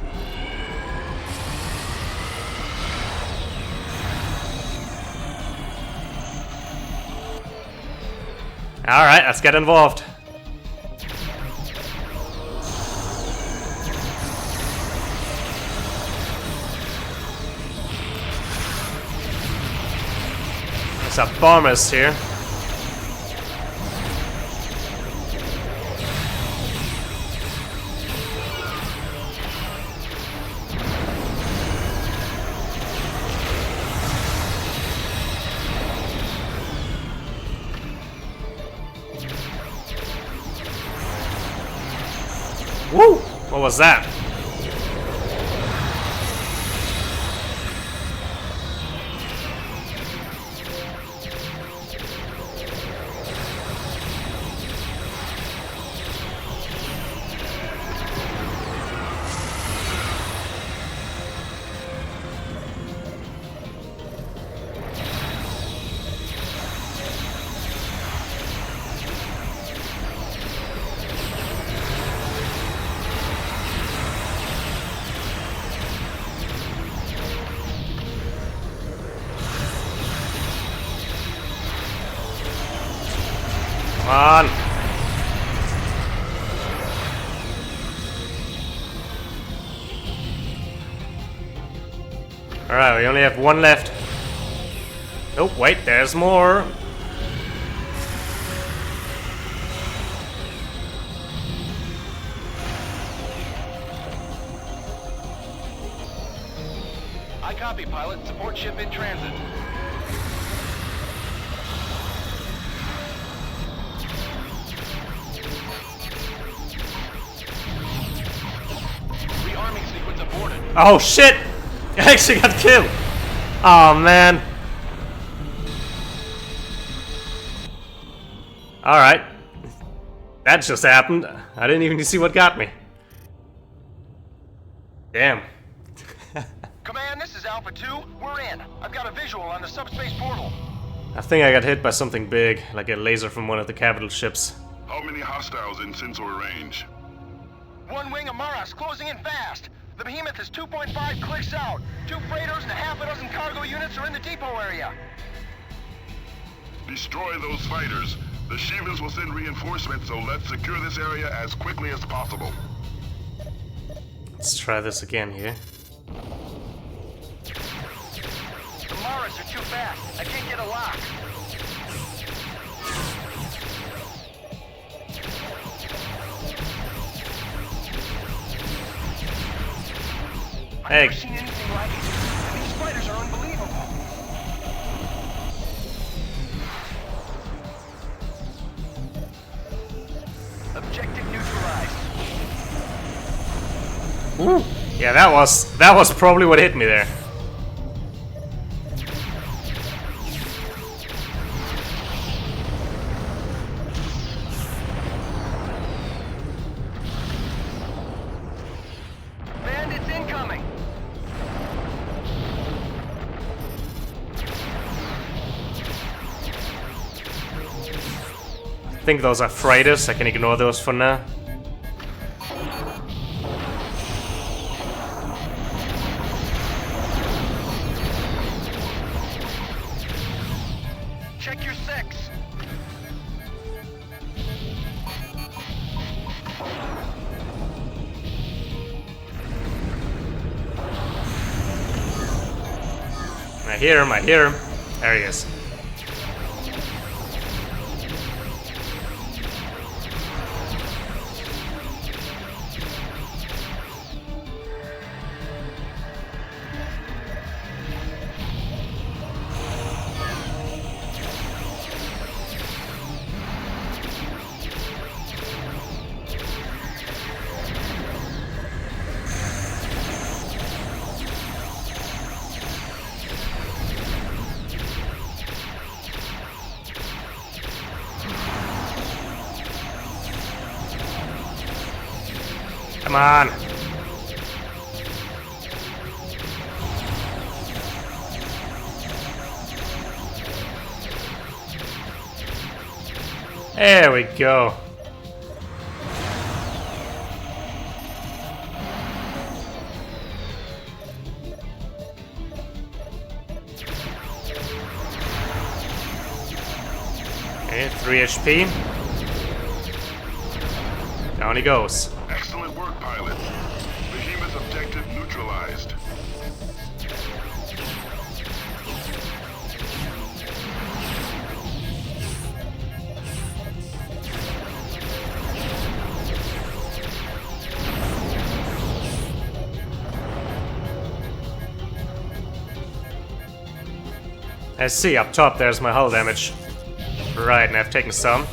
Alright, let's get involved. There's a bombers here. Woo! What was that? Come on. Alright, we only have one left. Oh, wait, there's more. I copy, pilot. Support ship in transit. Rearming sequence aborted. Oh shit! I actually got killed! Oh man. Alright. That just happened. I didn't even see what got me. Damn. Command, this is Alpha 2. We're in. I've got a visual on the subspace portal. I think I got hit by something big, like a laser from one of the capital ships. How many hostiles in sensor range? One wing of Maras closing in fast. The behemoth is 2.5 clicks out. 2 freighters and a half a dozen cargo units are in the depot area. Destroy those fighters. The Shivas will send reinforcements, so let's secure this area as quickly as possible. Let's try this again here. The Maras are too fast. I can't get a lock. I've Hey. never seen anything like it. These fighters are unbelievable. Objective neutralized. Woo. Yeah, that was probably what hit me there. Bandits incoming. I think those are freighters. I can ignore those for now. Check your 6. I hear him, I hear him. There he is. Come on. There we go. Okay, 3 HP. Down he goes. Excellent work, pilot. Behemoth objective neutralized. I see, up top there's my hull damage. Right, and I've taken some.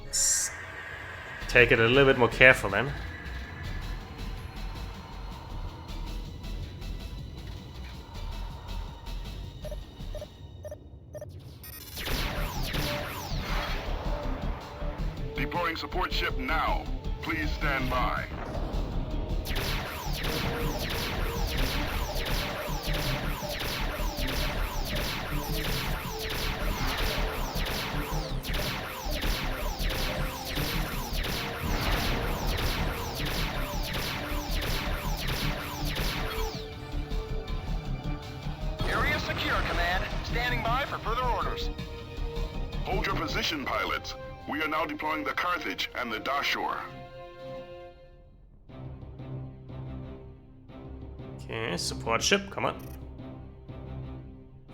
Let's take it a little bit more careful then. Deploying support ship now. Please stand by. Area secure, Command. Standing by for further orders. Hold your position, pilots. We are now deploying the Carthage and the Dashur. Okay, support ship, come on.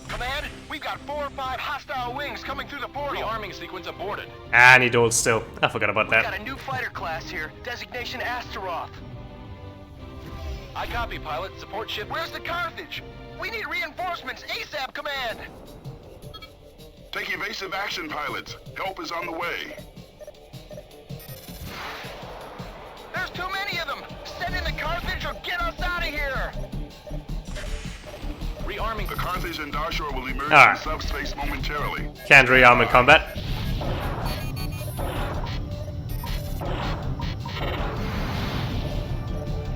Command, we've got 4 or 5 hostile wings coming through the portal. Rearming sequence aborted. Ah, I need to hold still. I forgot about We've got that. a new fighter class here. Designation Astaroth. I copy, pilot. Support ship. Where's the Carthage? We need reinforcements ASAP, Command! Take evasive action, pilots. Help is on the way. There's too many of them! Send in the Carthage or get us out of here! Rearming. The Carthage and Darshore will emerge Alright. from subspace momentarily. Can't rearm in combat.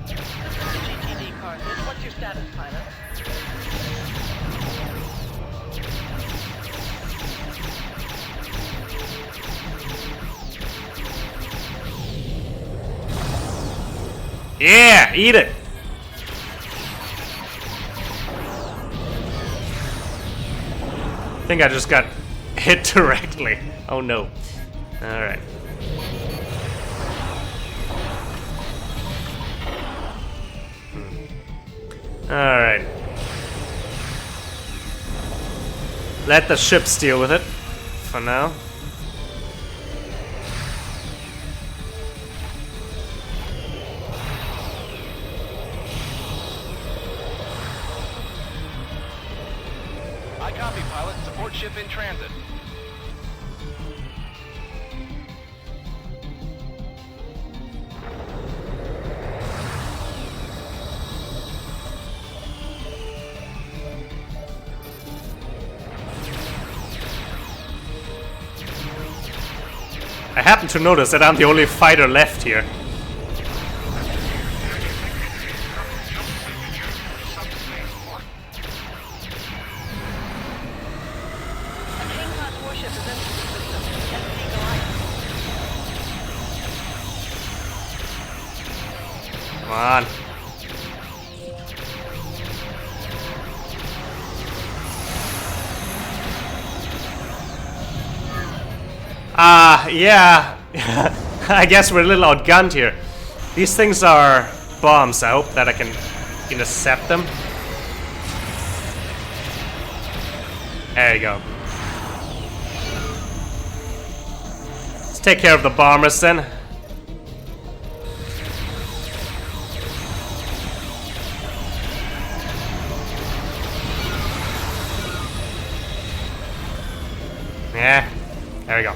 GTD Carthage, what's your status, pilot? Yeah, eat it. I think I just got hit directly. Oh no. Alright. Alright. Let the ships deal with it for now. I copy, pilot. Support ship in transit. I happen to notice that I'm the only fighter left here. Come on. Yeah. I guess we're a little outgunned here. These things are bombs. I hope that I can intercept them. There you go. Let's take care of the bombers then. Yeah, there we go.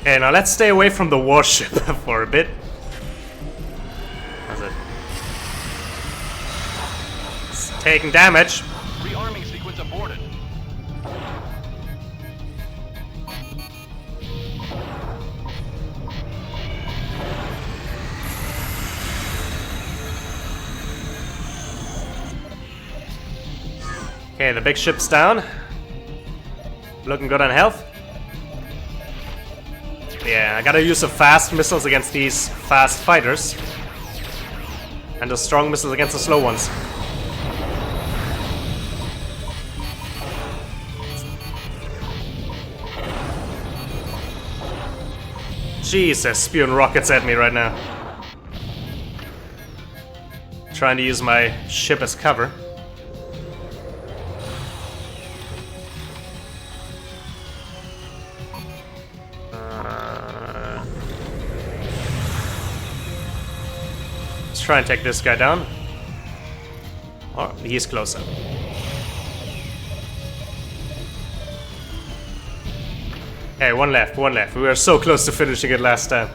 Okay, now let's stay away from the warship for a bit. How's it? It's taking damage. Rearming sequence aborted. Okay, the big ship's down. Looking good on health. Yeah, I gotta use the fast missiles against these fast fighters. And the strong missiles against the slow ones. Jesus, spewing rockets at me right now. Trying to use my ship as cover. Let's try and take this guy down. Oh, he's closer. Hey, one left, one left. We were so close to finishing it last time.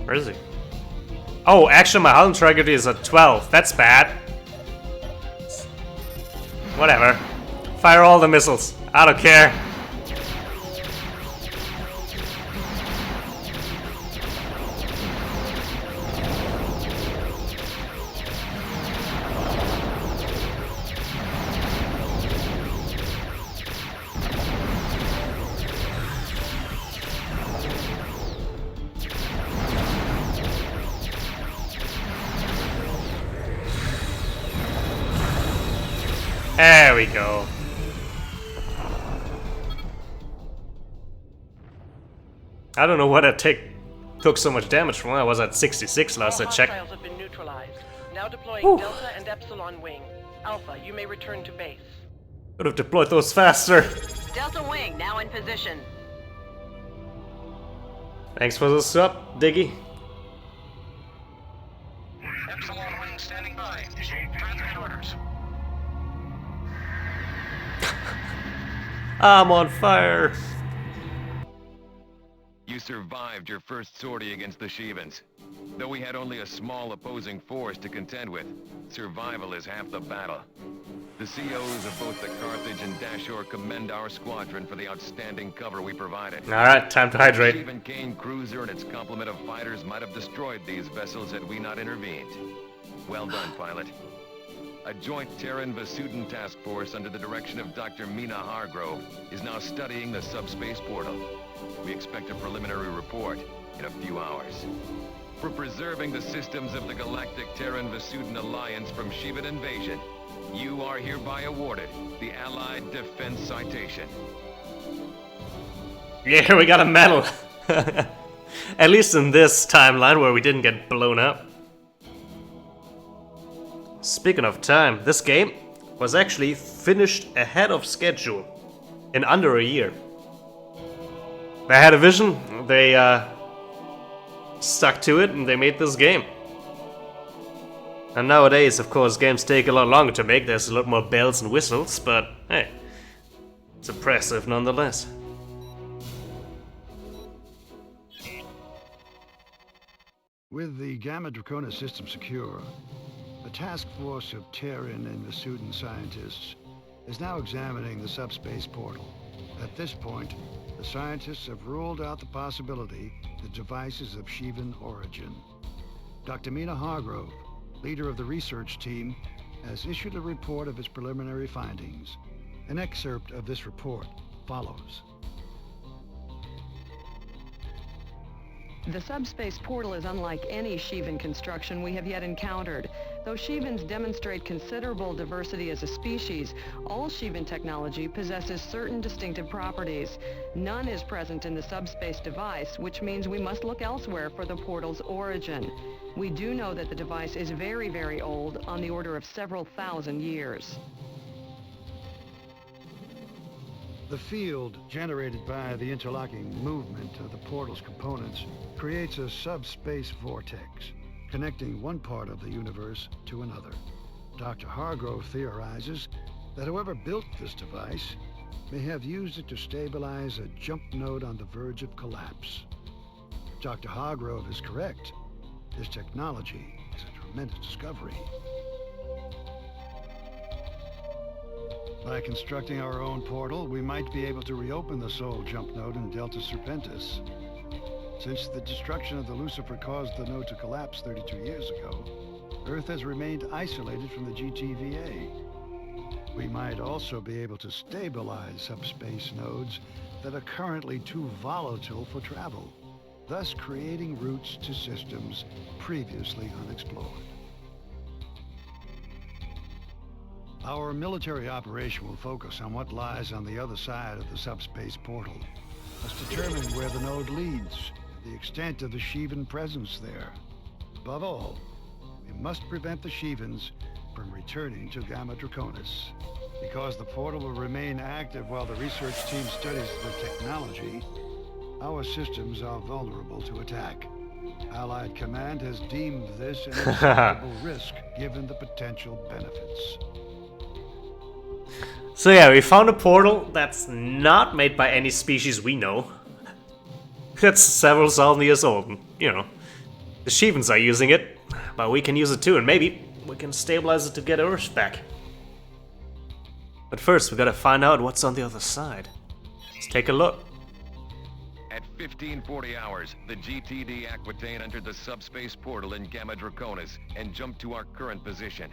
Where is he? Oh, actually my hull integrity is at 12. That's bad. Whatever. Fire all the missiles. I don't care. There we go. I don't know what I took so much damage from. I was at 66 last I checked. Hostiles have been neutralized. Now deploying Whew. Delta and Epsilon Wing. Alpha, you may return to base. Could have deployed those faster. Delta Wing now in position. Thanks for the sub, Diggy. Epsilon Wing standing by. Transmit orders. I'm on fire. You survived your first sortie against the Shivans. Though we had only a small opposing force to contend with, survival is half the battle. The COs of both the Carthage and Dashore commend our squadron for the outstanding cover we provided. Alright, time to hydrate. The Shivan Kane cruiser and its complement of fighters might have destroyed these vessels had we not intervened. Well done, pilot. A joint Terran-Vasudin task force under the direction of Dr. Mina Hargrove is now studying the subspace portal. We expect a preliminary report in a few hours. For preserving the systems of the Galactic Terran-Vasudin Alliance from Shivan invasion, you are hereby awarded the Allied Defense Citation. Yeah, we got a medal. At least in this timeline where we didn't get blown up. Speaking of time, this game was actually finished ahead of schedule in under a year. They had a vision, they stuck to it, and they made this game. And nowadays, of course, games take a lot longer to make, there's a lot more bells and whistles, but hey, it's impressive nonetheless. With the Gamma Draconis system secure, a task force of Terran and Vasudin scientists is now examining the subspace portal. At this point, the scientists have ruled out the possibility the device is of Shivan origin. Dr. Mina Hargrove, leader of the research team, has issued a report of his preliminary findings. An excerpt of this report follows. The subspace portal is unlike any Shivan construction we have yet encountered. Though Shivans demonstrate considerable diversity as a species, all Shivan technology possesses certain distinctive properties. None is present in the subspace device, which means we must look elsewhere for the portal's origin. We do know that the device is very, very old, on the order of several thousand years. The field generated by the interlocking movement of the portal's components creates a subspace vortex, connecting one part of the universe to another. Dr. Hargrove theorizes that whoever built this device may have used it to stabilize a jump node on the verge of collapse. If Dr. Hargrove is correct, this technology is a tremendous discovery. By constructing our own portal, we might be able to reopen the Sol jump node in Delta Serpentis. Since the destruction of the Lucifer caused the node to collapse 32 years ago, Earth has remained isolated from the GTVA. We might also be able to stabilize subspace nodes that are currently too volatile for travel, thus creating routes to systems previously unexplored. Our military operation will focus on what lies on the other side of the subspace portal. Let's determine where the node leads, and the extent of the Shivan presence there. Above all, we must prevent the Shivans from returning to Gamma Draconis. Because the portal will remain active while the research team studies the technology, our systems are vulnerable to attack. Allied Command has deemed this an acceptable risk given the potential benefits. So yeah, we found a portal that's not made by any species we know. That's several thousand years old, and, you know, the Shivans are using it, but we can use it too, and maybe we can stabilize it to get Earth back. But first, we gotta find out what's on the other side. Let's take a look. At 1540 hours, the GTD Aquitaine entered the subspace portal in Gamma Draconis and jumped to our current position.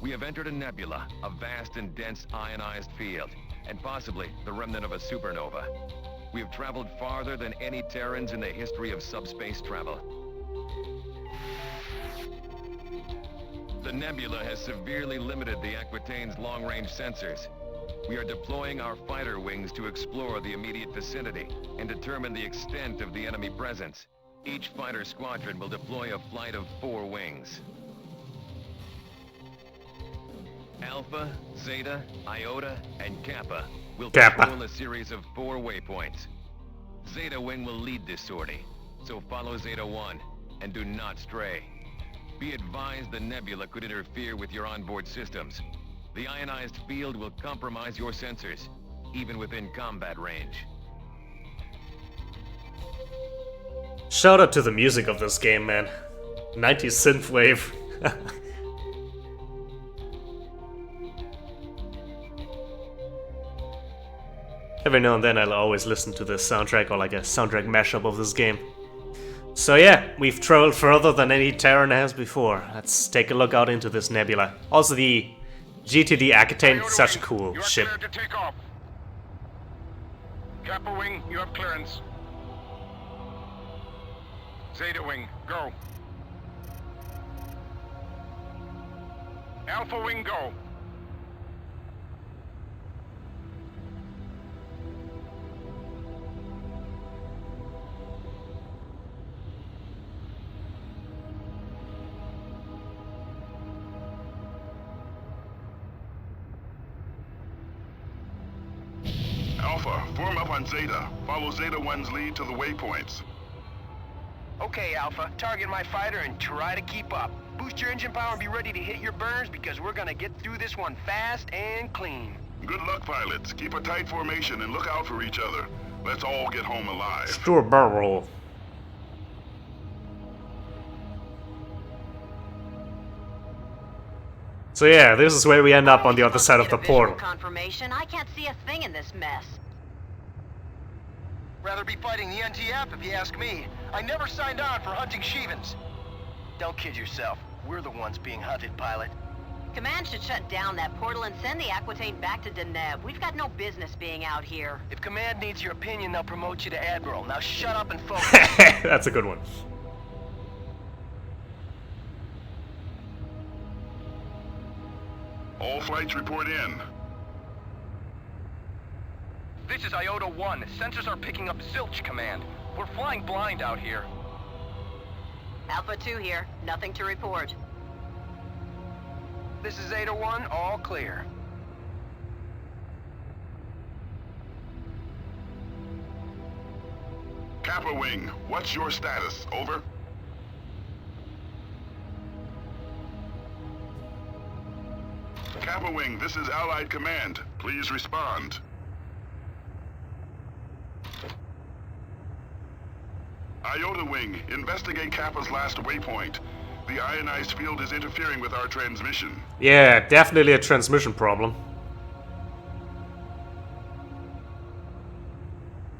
We have entered a nebula, a vast and dense ionized field, and possibly the remnant of a supernova. We have traveled farther than any Terrans in the history of subspace travel. The The nebula has severely limited the Aquitaine's long-range sensors. We are deploying our fighter wings to explore the immediate vicinity and determine the extent of the enemy presence. Each fighter squadron will deploy a flight of 4 wings. Alpha, Zeta, Iota, and Kappa will patrol a series of 4 waypoints. Zeta Wing will lead this sortie, so follow Zeta 1 and do not stray. Be advised the nebula could interfere with your onboard systems. The ionized field will compromise your sensors, even within combat range. Shout out to the music of this game, man. 90s synthwave. Every now and then I'll always listen to the soundtrack or like a soundtrack mashup of this game. So yeah, we've traveled further than any Terran has before. Let's take a look out into this nebula. Also the GTD Aquitaine is such a cool ship. You are cleared to take off. Kappa Wing, you have clearance. Zeta Wing, go. Alpha Wing, go. Alpha, form up on Zeta. Follow Zeta 1's lead to the waypoints. Okay, Alpha, target my fighter and try to keep up. Boost your engine power and be ready to hit your burners because we're gonna get through this one fast and clean. Good luck, pilots. Keep a tight formation and look out for each other. Let's all get home alive. Sure, barrel. So yeah, this is where we end up on the other side of the portal. Confirmation. I can't see a thing in this mess. Rather be fighting the NTF if you ask me. I never signed on for hunting Shivans. Don't kid yourself. We're the ones being hunted, pilot. Command should shut down that portal and send the Aquitaine back to Deneb. We've got no business being out here. If Command needs your opinion, they'll promote you to Admiral. Now shut up and focus. That's a good one. All flights report in. This is Iota 1. Sensors are picking up zilch, Command. We're flying blind out here. Alpha 2 here. Nothing to report. This is Zeta 1. All clear. Kappa Wing, what's your status? Over. Kappa Wing, this is Allied Command. Please respond. Iota Wing, investigate Kappa's last waypoint. The ionized field is interfering with our transmission. Yeah, definitely a transmission problem.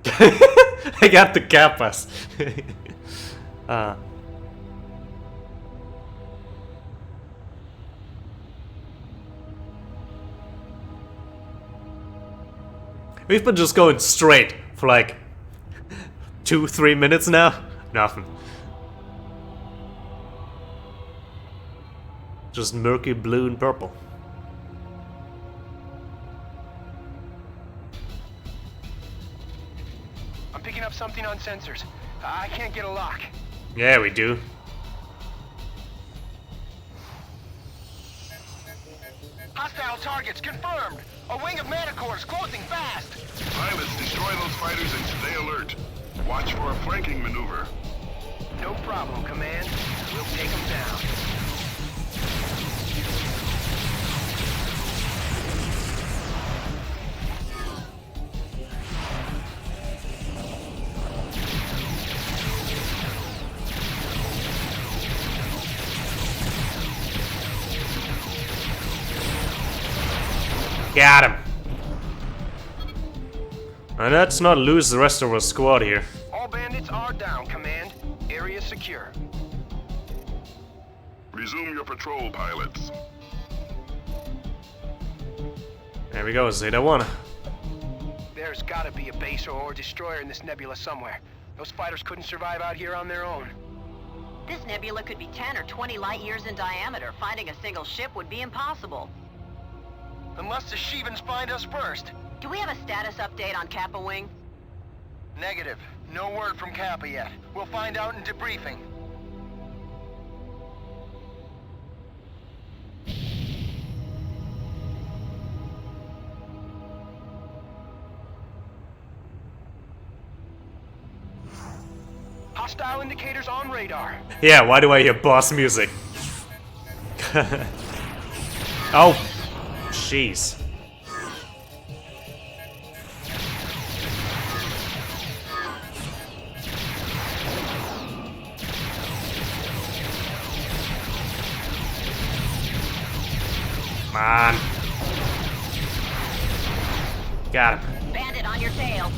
I got the Kappas. We've been just going straight for like 2-3 minutes now. Nothing. Just murky blue and purple. I'm picking up something on sensors. I can't get a lock. Yeah, we do. Hostile targets confirmed. A wing of Manticores closing fast. Pilots, destroy those fighters and stay alert. Watch for a flanking maneuver. No problem, Command. We'll take them down. Got him. And let's not lose the rest of our squad here. All bandits are down, Command. Area secure. Resume your patrol, pilots. There we go, Zeta 1. There's gotta be a base or destroyer in this nebula somewhere. Those fighters couldn't survive out here on their own. This nebula could be 10 or 20 light years in diameter. Finding a single ship would be impossible. Unless the Shivans find us first. Do we have a status update on Kappa Wing? Negative. No word from Kappa yet. We'll find out in debriefing. Hostile indicators on radar. Yeah, why do I hear boss music? Oh, jeez. Come on. Got him. Bandit on your tail.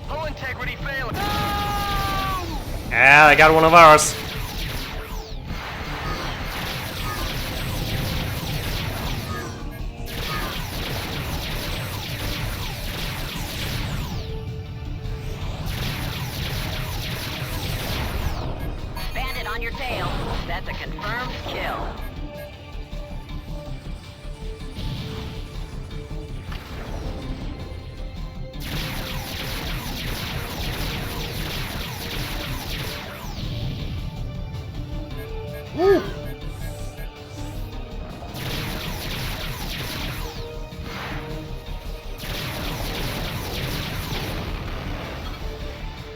Hull integrity failing. Ah, I got one of ours. Bandit on your tail. That's a confirmed kill. Woo!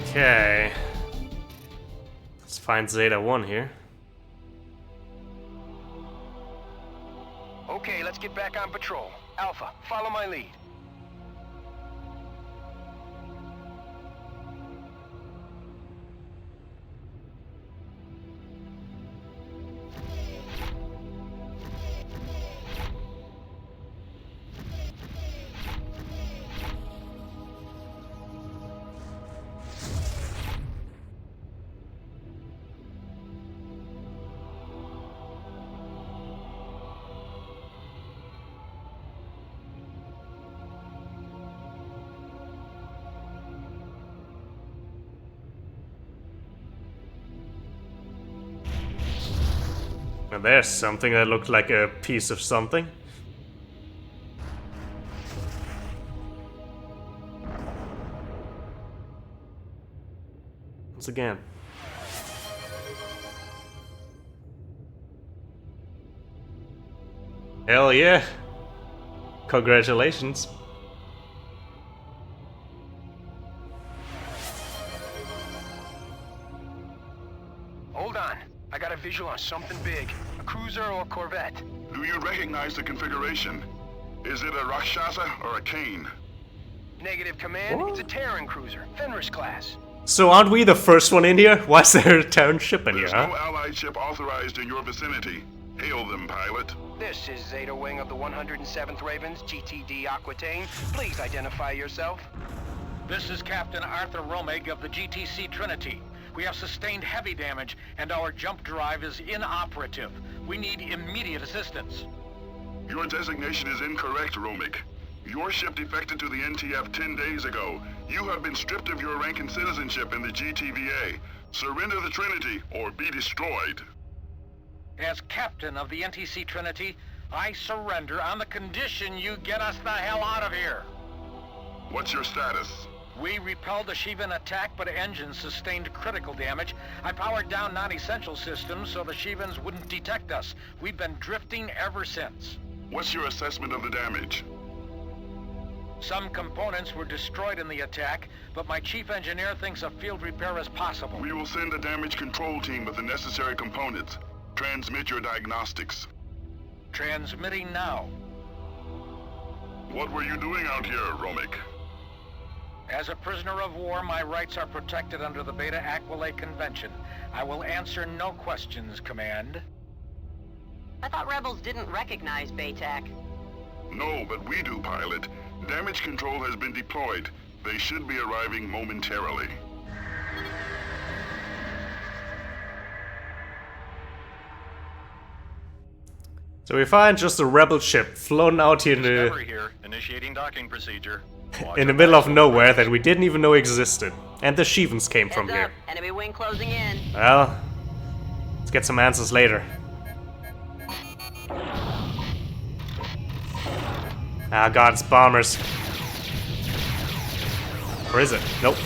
Okay. Let's find Zeta 1 here. Okay, let's get back on patrol. Alpha, follow my lead. Now there's something that looked like a piece of something. Once again. Hell yeah! Congratulations. Hold on. I got a visual on something big. A cruiser or a corvette. Do you recognize the configuration? Is it a Rakshasa or a Kane? Negative, Command. What? It's a Terran cruiser. Fenris class. So aren't we the first one in here? Why is there a town ship in here, There's huh? no Allied ship authorized in your vicinity. Hail them, pilot. This is Zeta Wing of the 107th Ravens, GTD Aquitaine. Please identify yourself. This is Captain Arthur Romig of the GTC Trinity. We have sustained heavy damage, and our jump drive is inoperative. We need immediate assistance. Your designation is incorrect, Romig. Your ship defected to the NTF 10 days ago. You have been stripped of your rank and citizenship in the GTVA. Surrender the Trinity or be destroyed. As captain of the NTC Trinity, I surrender on the condition you get us the hell out of here. What's your status? We repelled the Shivan attack, but engines sustained critical damage. I powered down non-essential systems so the Shivans wouldn't detect us. We've been drifting ever since. What's your assessment of the damage? Some components were destroyed in the attack, but my chief engineer thinks a field repair is possible. We will send a damage control team with the necessary components. Transmit your diagnostics. Transmitting now. What were you doing out here, Romig? As a prisoner of war, my rights are protected under the Beta Aquilate Convention. I will answer no questions, Command. I thought rebels didn't recognize BATAC. No, but we do, pilot. Damage control has been deployed. They should be arriving momentarily. So we find just a rebel ship floating out here in Discovery here, initiating docking procedure. the middle of nowhere that we didn't even know existed. And the Shivans came from Heads here. up, enemy wing closing in. Well, let's get some answers later. Ah, God, it's bombers. Or is it? Nope.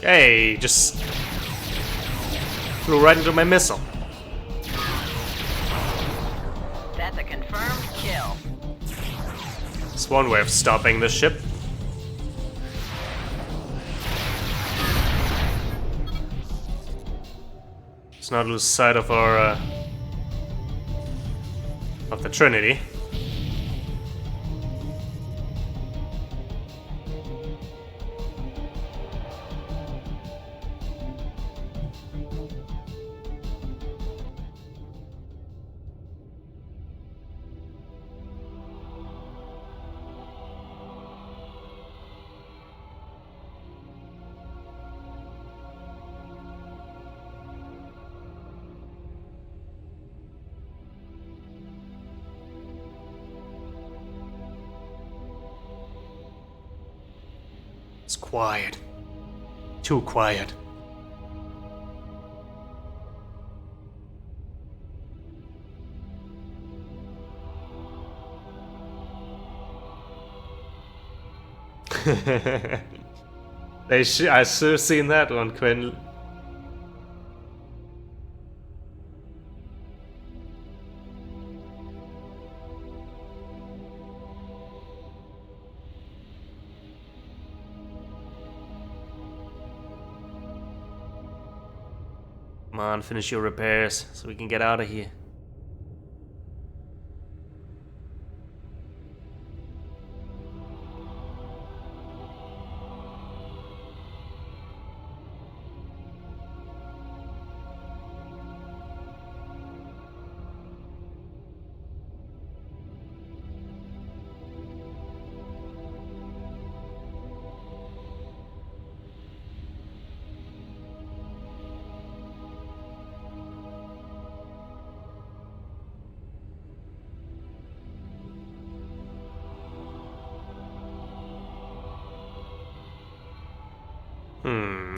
Hey, just flew right into my missile. That's a confirmed kill. It's one way of stopping this ship. Let's not lose sight of our of the Trinity. It's quiet. Too quiet. I should have seen that one, Quinn. Come on, finish your repairs so we can get out of here.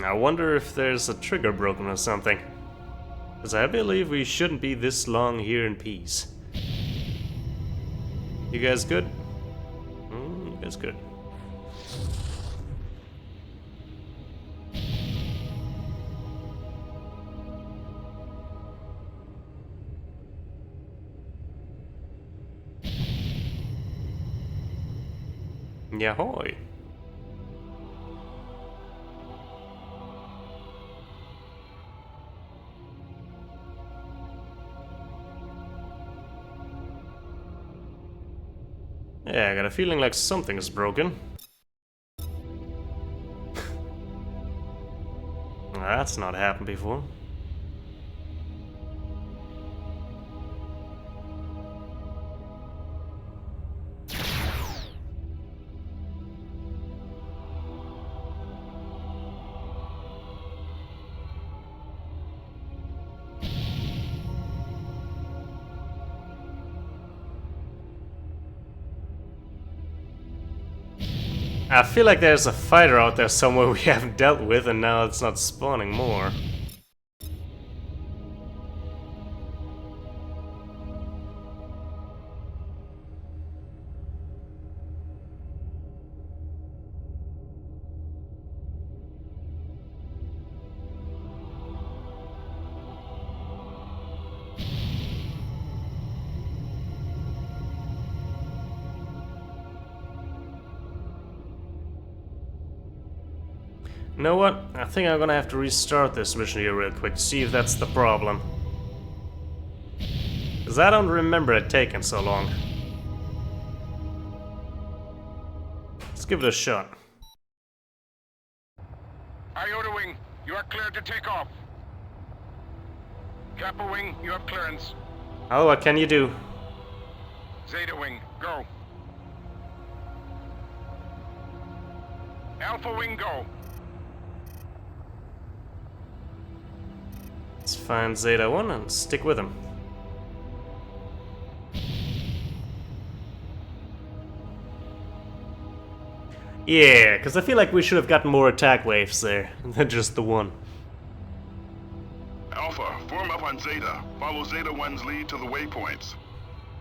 I wonder if there's a trigger broken or something. Because I believe we shouldn't be this long here in peace. You guys good? You guys good. Yahoy. Yeah, I got a feeling like something is broken. That's not happened before. I feel like there's a fighter out there somewhere we haven't dealt with, and now it's not spawning more. You know what? I think I'm gonna have to restart this mission here real quick to see if that's the problem. Because I don't remember it taking so long. Let's give it a shot. Iota Wing, you are cleared to take off. Kappa Wing, you have clearance. Oh, what can you do? Zeta Wing, go. Alpha Wing, go. Let's find Zeta 1 and stick with him. Yeah, because I feel like we should have gotten more attack waves there than just the one. Alpha, form up on Zeta. Follow Zeta 1's lead to the waypoints.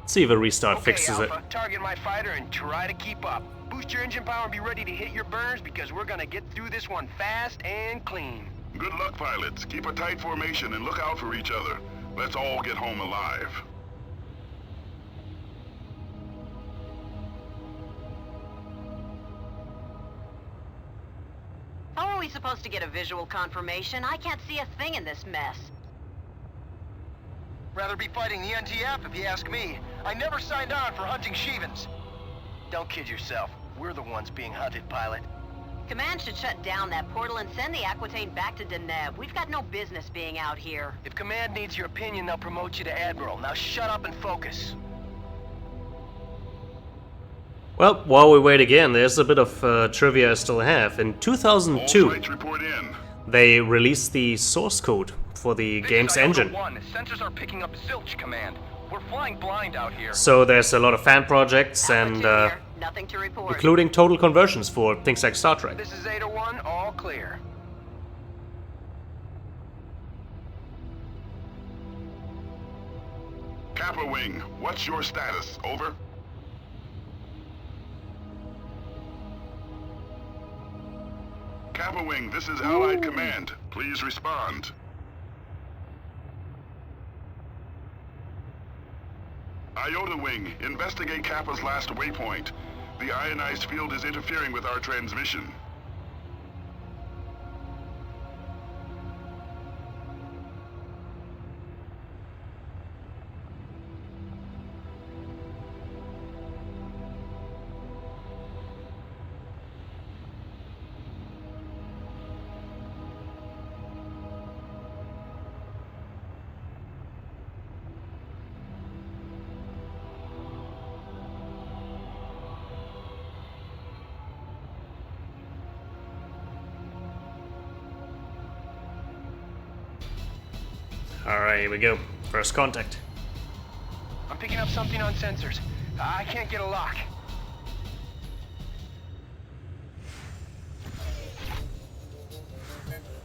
Let's see if a restart fixes it. Alpha, target my fighter and try to keep up. Boost your engine power and be ready to hit your burners because we're gonna get through this one fast and clean. Good luck, pilots. Keep a tight formation and look out for each other. Let's all get home alive. How are we supposed to get a visual confirmation? I can't see a thing in this mess. Rather be fighting the NTF if you ask me. I never signed on for hunting Shevens. Don't kid yourself. We're the ones being hunted, pilot. Command should shut down that portal and send the Aquitaine back to Deneb. We've got no business being out here. If Command needs your opinion, they'll promote you to Admiral. Now shut up and focus. Well, while we wait again, there's a bit of trivia I still have. In 2002, All flights report in. they released the source code for the game's engine. Sensors are picking up zilch, Command. We're flying blind out here. So there's a lot of fan projects and Here, nothing to report. including total conversions for things like Star Trek. This is Zeta 1, all clear. Kappa Wing, what's your status? Over? Kappa Wing, this is Allied Command. Please respond. Iota Wing, investigate Kappa's last waypoint. The ionized field is interfering with our transmission. Alright, here we go. First contact. I'm picking up something on sensors. I can't get a lock.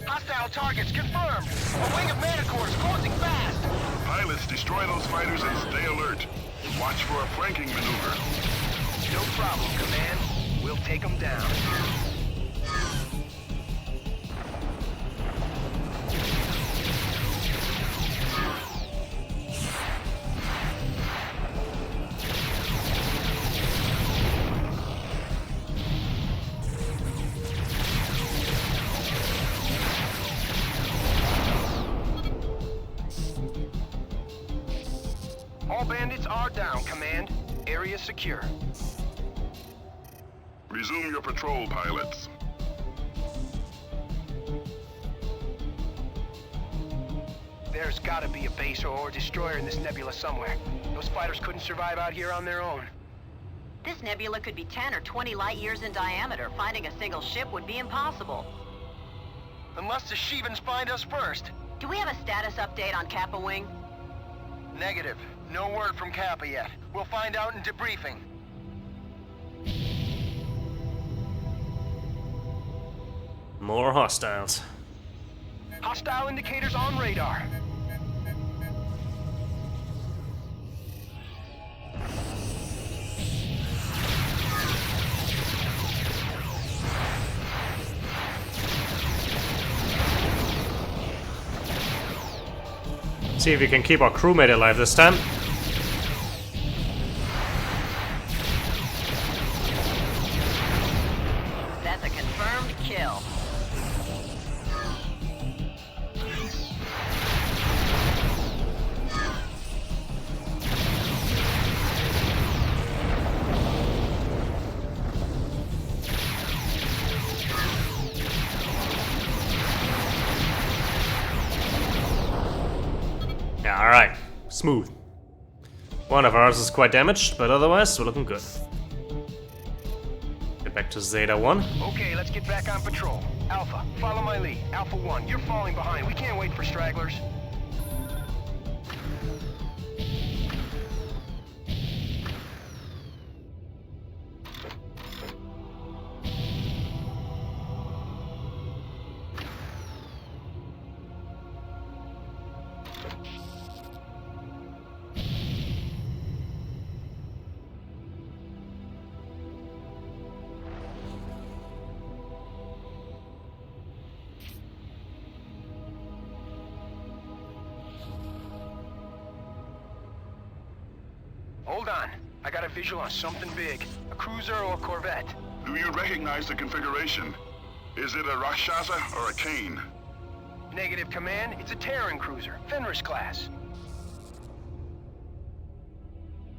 Hostile targets confirmed. A wing of Manticore is closing fast. Pilots, destroy those fighters and stay alert. Watch for a flanking maneuver. No problem, Command. We'll take them down. All bandits are down, Command. Area secure. Resume your patrol, pilots. There's gotta be a base or destroyer in this nebula somewhere. Those fighters couldn't survive out here on their own. This nebula could be 10 or 20 light years in diameter. Finding a single ship would be impossible. Unless the Shevens find us first. Do we have a status update on Kappa Wing? Negative. No word from Kappa yet. We'll find out in debriefing. More hostiles. Hostile indicators on radar. See if we can keep our crewmate alive this time. That's a confirmed kill. Yeah, alright. Smooth. One of ours is quite damaged, but otherwise we're looking good. Get back to Zeta 1. Okay, let's get back on patrol. Alpha, follow my lead. Alpha 1, you're falling behind. We can't wait for stragglers. Hold on. I got a visual on something big. A cruiser or a corvette. Do you recognize the configuration? Is it a Rakshasa or a Kane? Negative, Command. It's a Terran cruiser. Fenris class.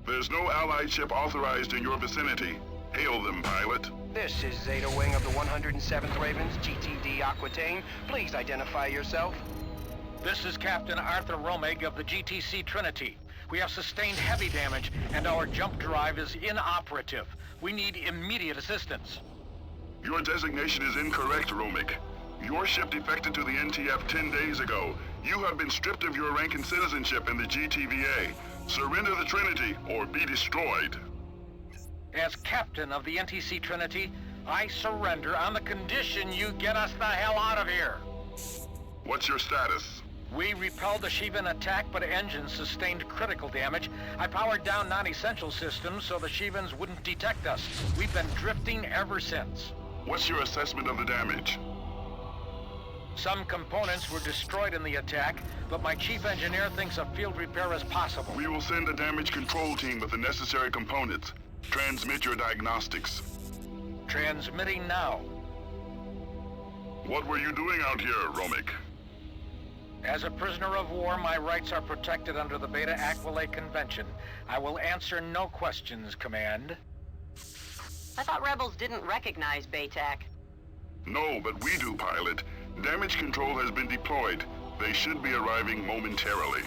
There's no Allied ship authorized in your vicinity. Hail them, pilot. This is Zeta Wing of the 107th Ravens, GTD Aquitaine. Please identify yourself. This is Captain Arthur Romig of the GTC Trinity. We have sustained heavy damage, and our jump drive is inoperative. We need immediate assistance. Your designation is incorrect, Romig. Your ship defected to the NTF 10 days ago. You have been stripped of your rank and citizenship in the GTVA. Surrender the Trinity, or be destroyed. As captain of the NTC Trinity, I surrender on the condition you get us the hell out of here. What's your status? We repelled the Shivan attack, but engines sustained critical damage. I powered down non-essential systems so the Shivans wouldn't detect us. We've been drifting ever since. What's your assessment of the damage? Some components were destroyed in the attack, but my chief engineer thinks a field repair is possible. We will send a damage control team with the necessary components. Transmit your diagnostics. Transmitting now. What were you doing out here, Romig? As a prisoner of war, my rights are protected under the Beta Aquilate Convention. I will answer no questions, Command. I thought rebels didn't recognize BATAC. No, but we do, pilot. Damage control has been deployed. They should be arriving momentarily.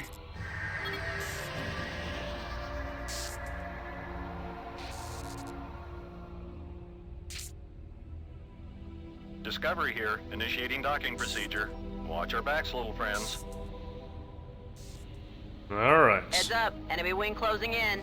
Discovery here, initiating docking procedure. Watch our backs, little friends. Alright. Heads up, enemy wing closing in.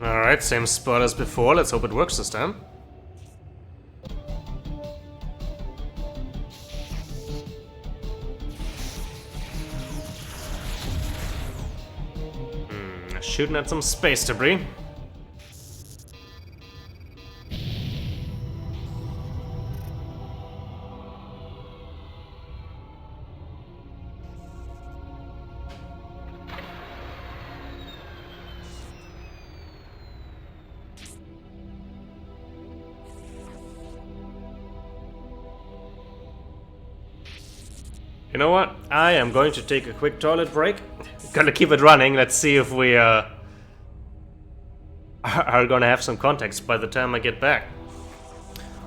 Alright, same spot as before. Let's hope it works this time. Shooting at some space debris. You know what? I am going to take a quick toilet break. Gonna keep it running. Let's see if we are gonna have some context by the time I get back.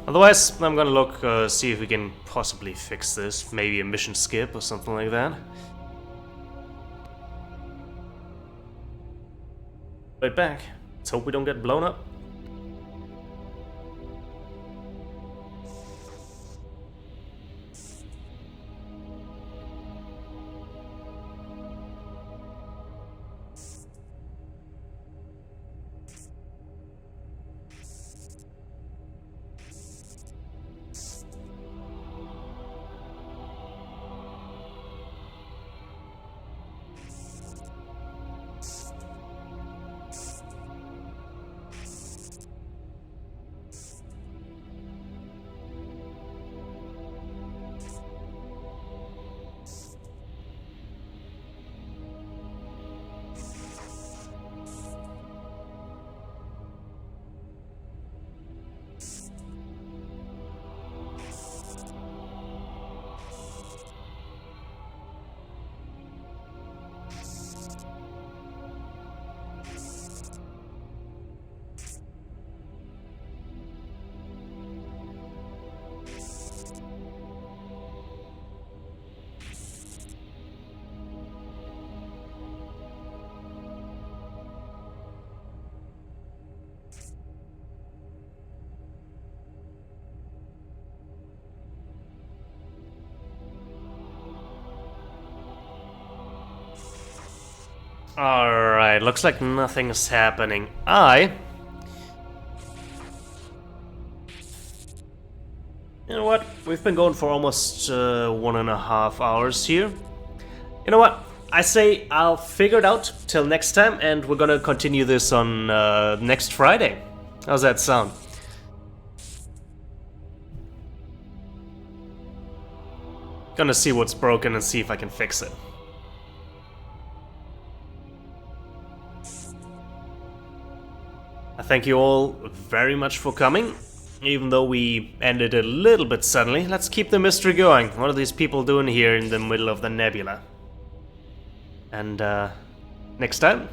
Otherwise, I'm gonna look, see if we can possibly fix this. Maybe a mission skip or something like that. Right back. Let's hope we don't get blown up. Alright, looks like nothing's happening. You know what? We've been going for almost 1.5 hours here. You know what? I say I'll figure it out till next time, and we're gonna continue this on next Friday. How's that sound? Gonna see what's broken and see if I can fix it. I thank you all very much for coming. Even though we ended a little bit suddenly, let's keep the mystery going. What are these people doing here in the middle of the nebula? And next time,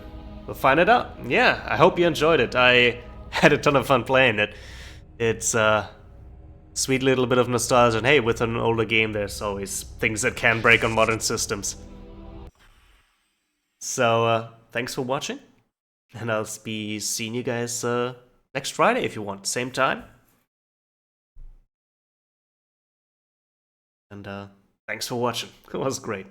we'll find it out. Yeah, I hope you enjoyed it. I had a ton of fun playing it. It's a sweet little bit of nostalgia. And hey, with an older game, there's always things that can break on modern systems. So, thanks for watching. And I'll be seeing you guys next Friday if you want. Same time. And thanks for watching. It was great.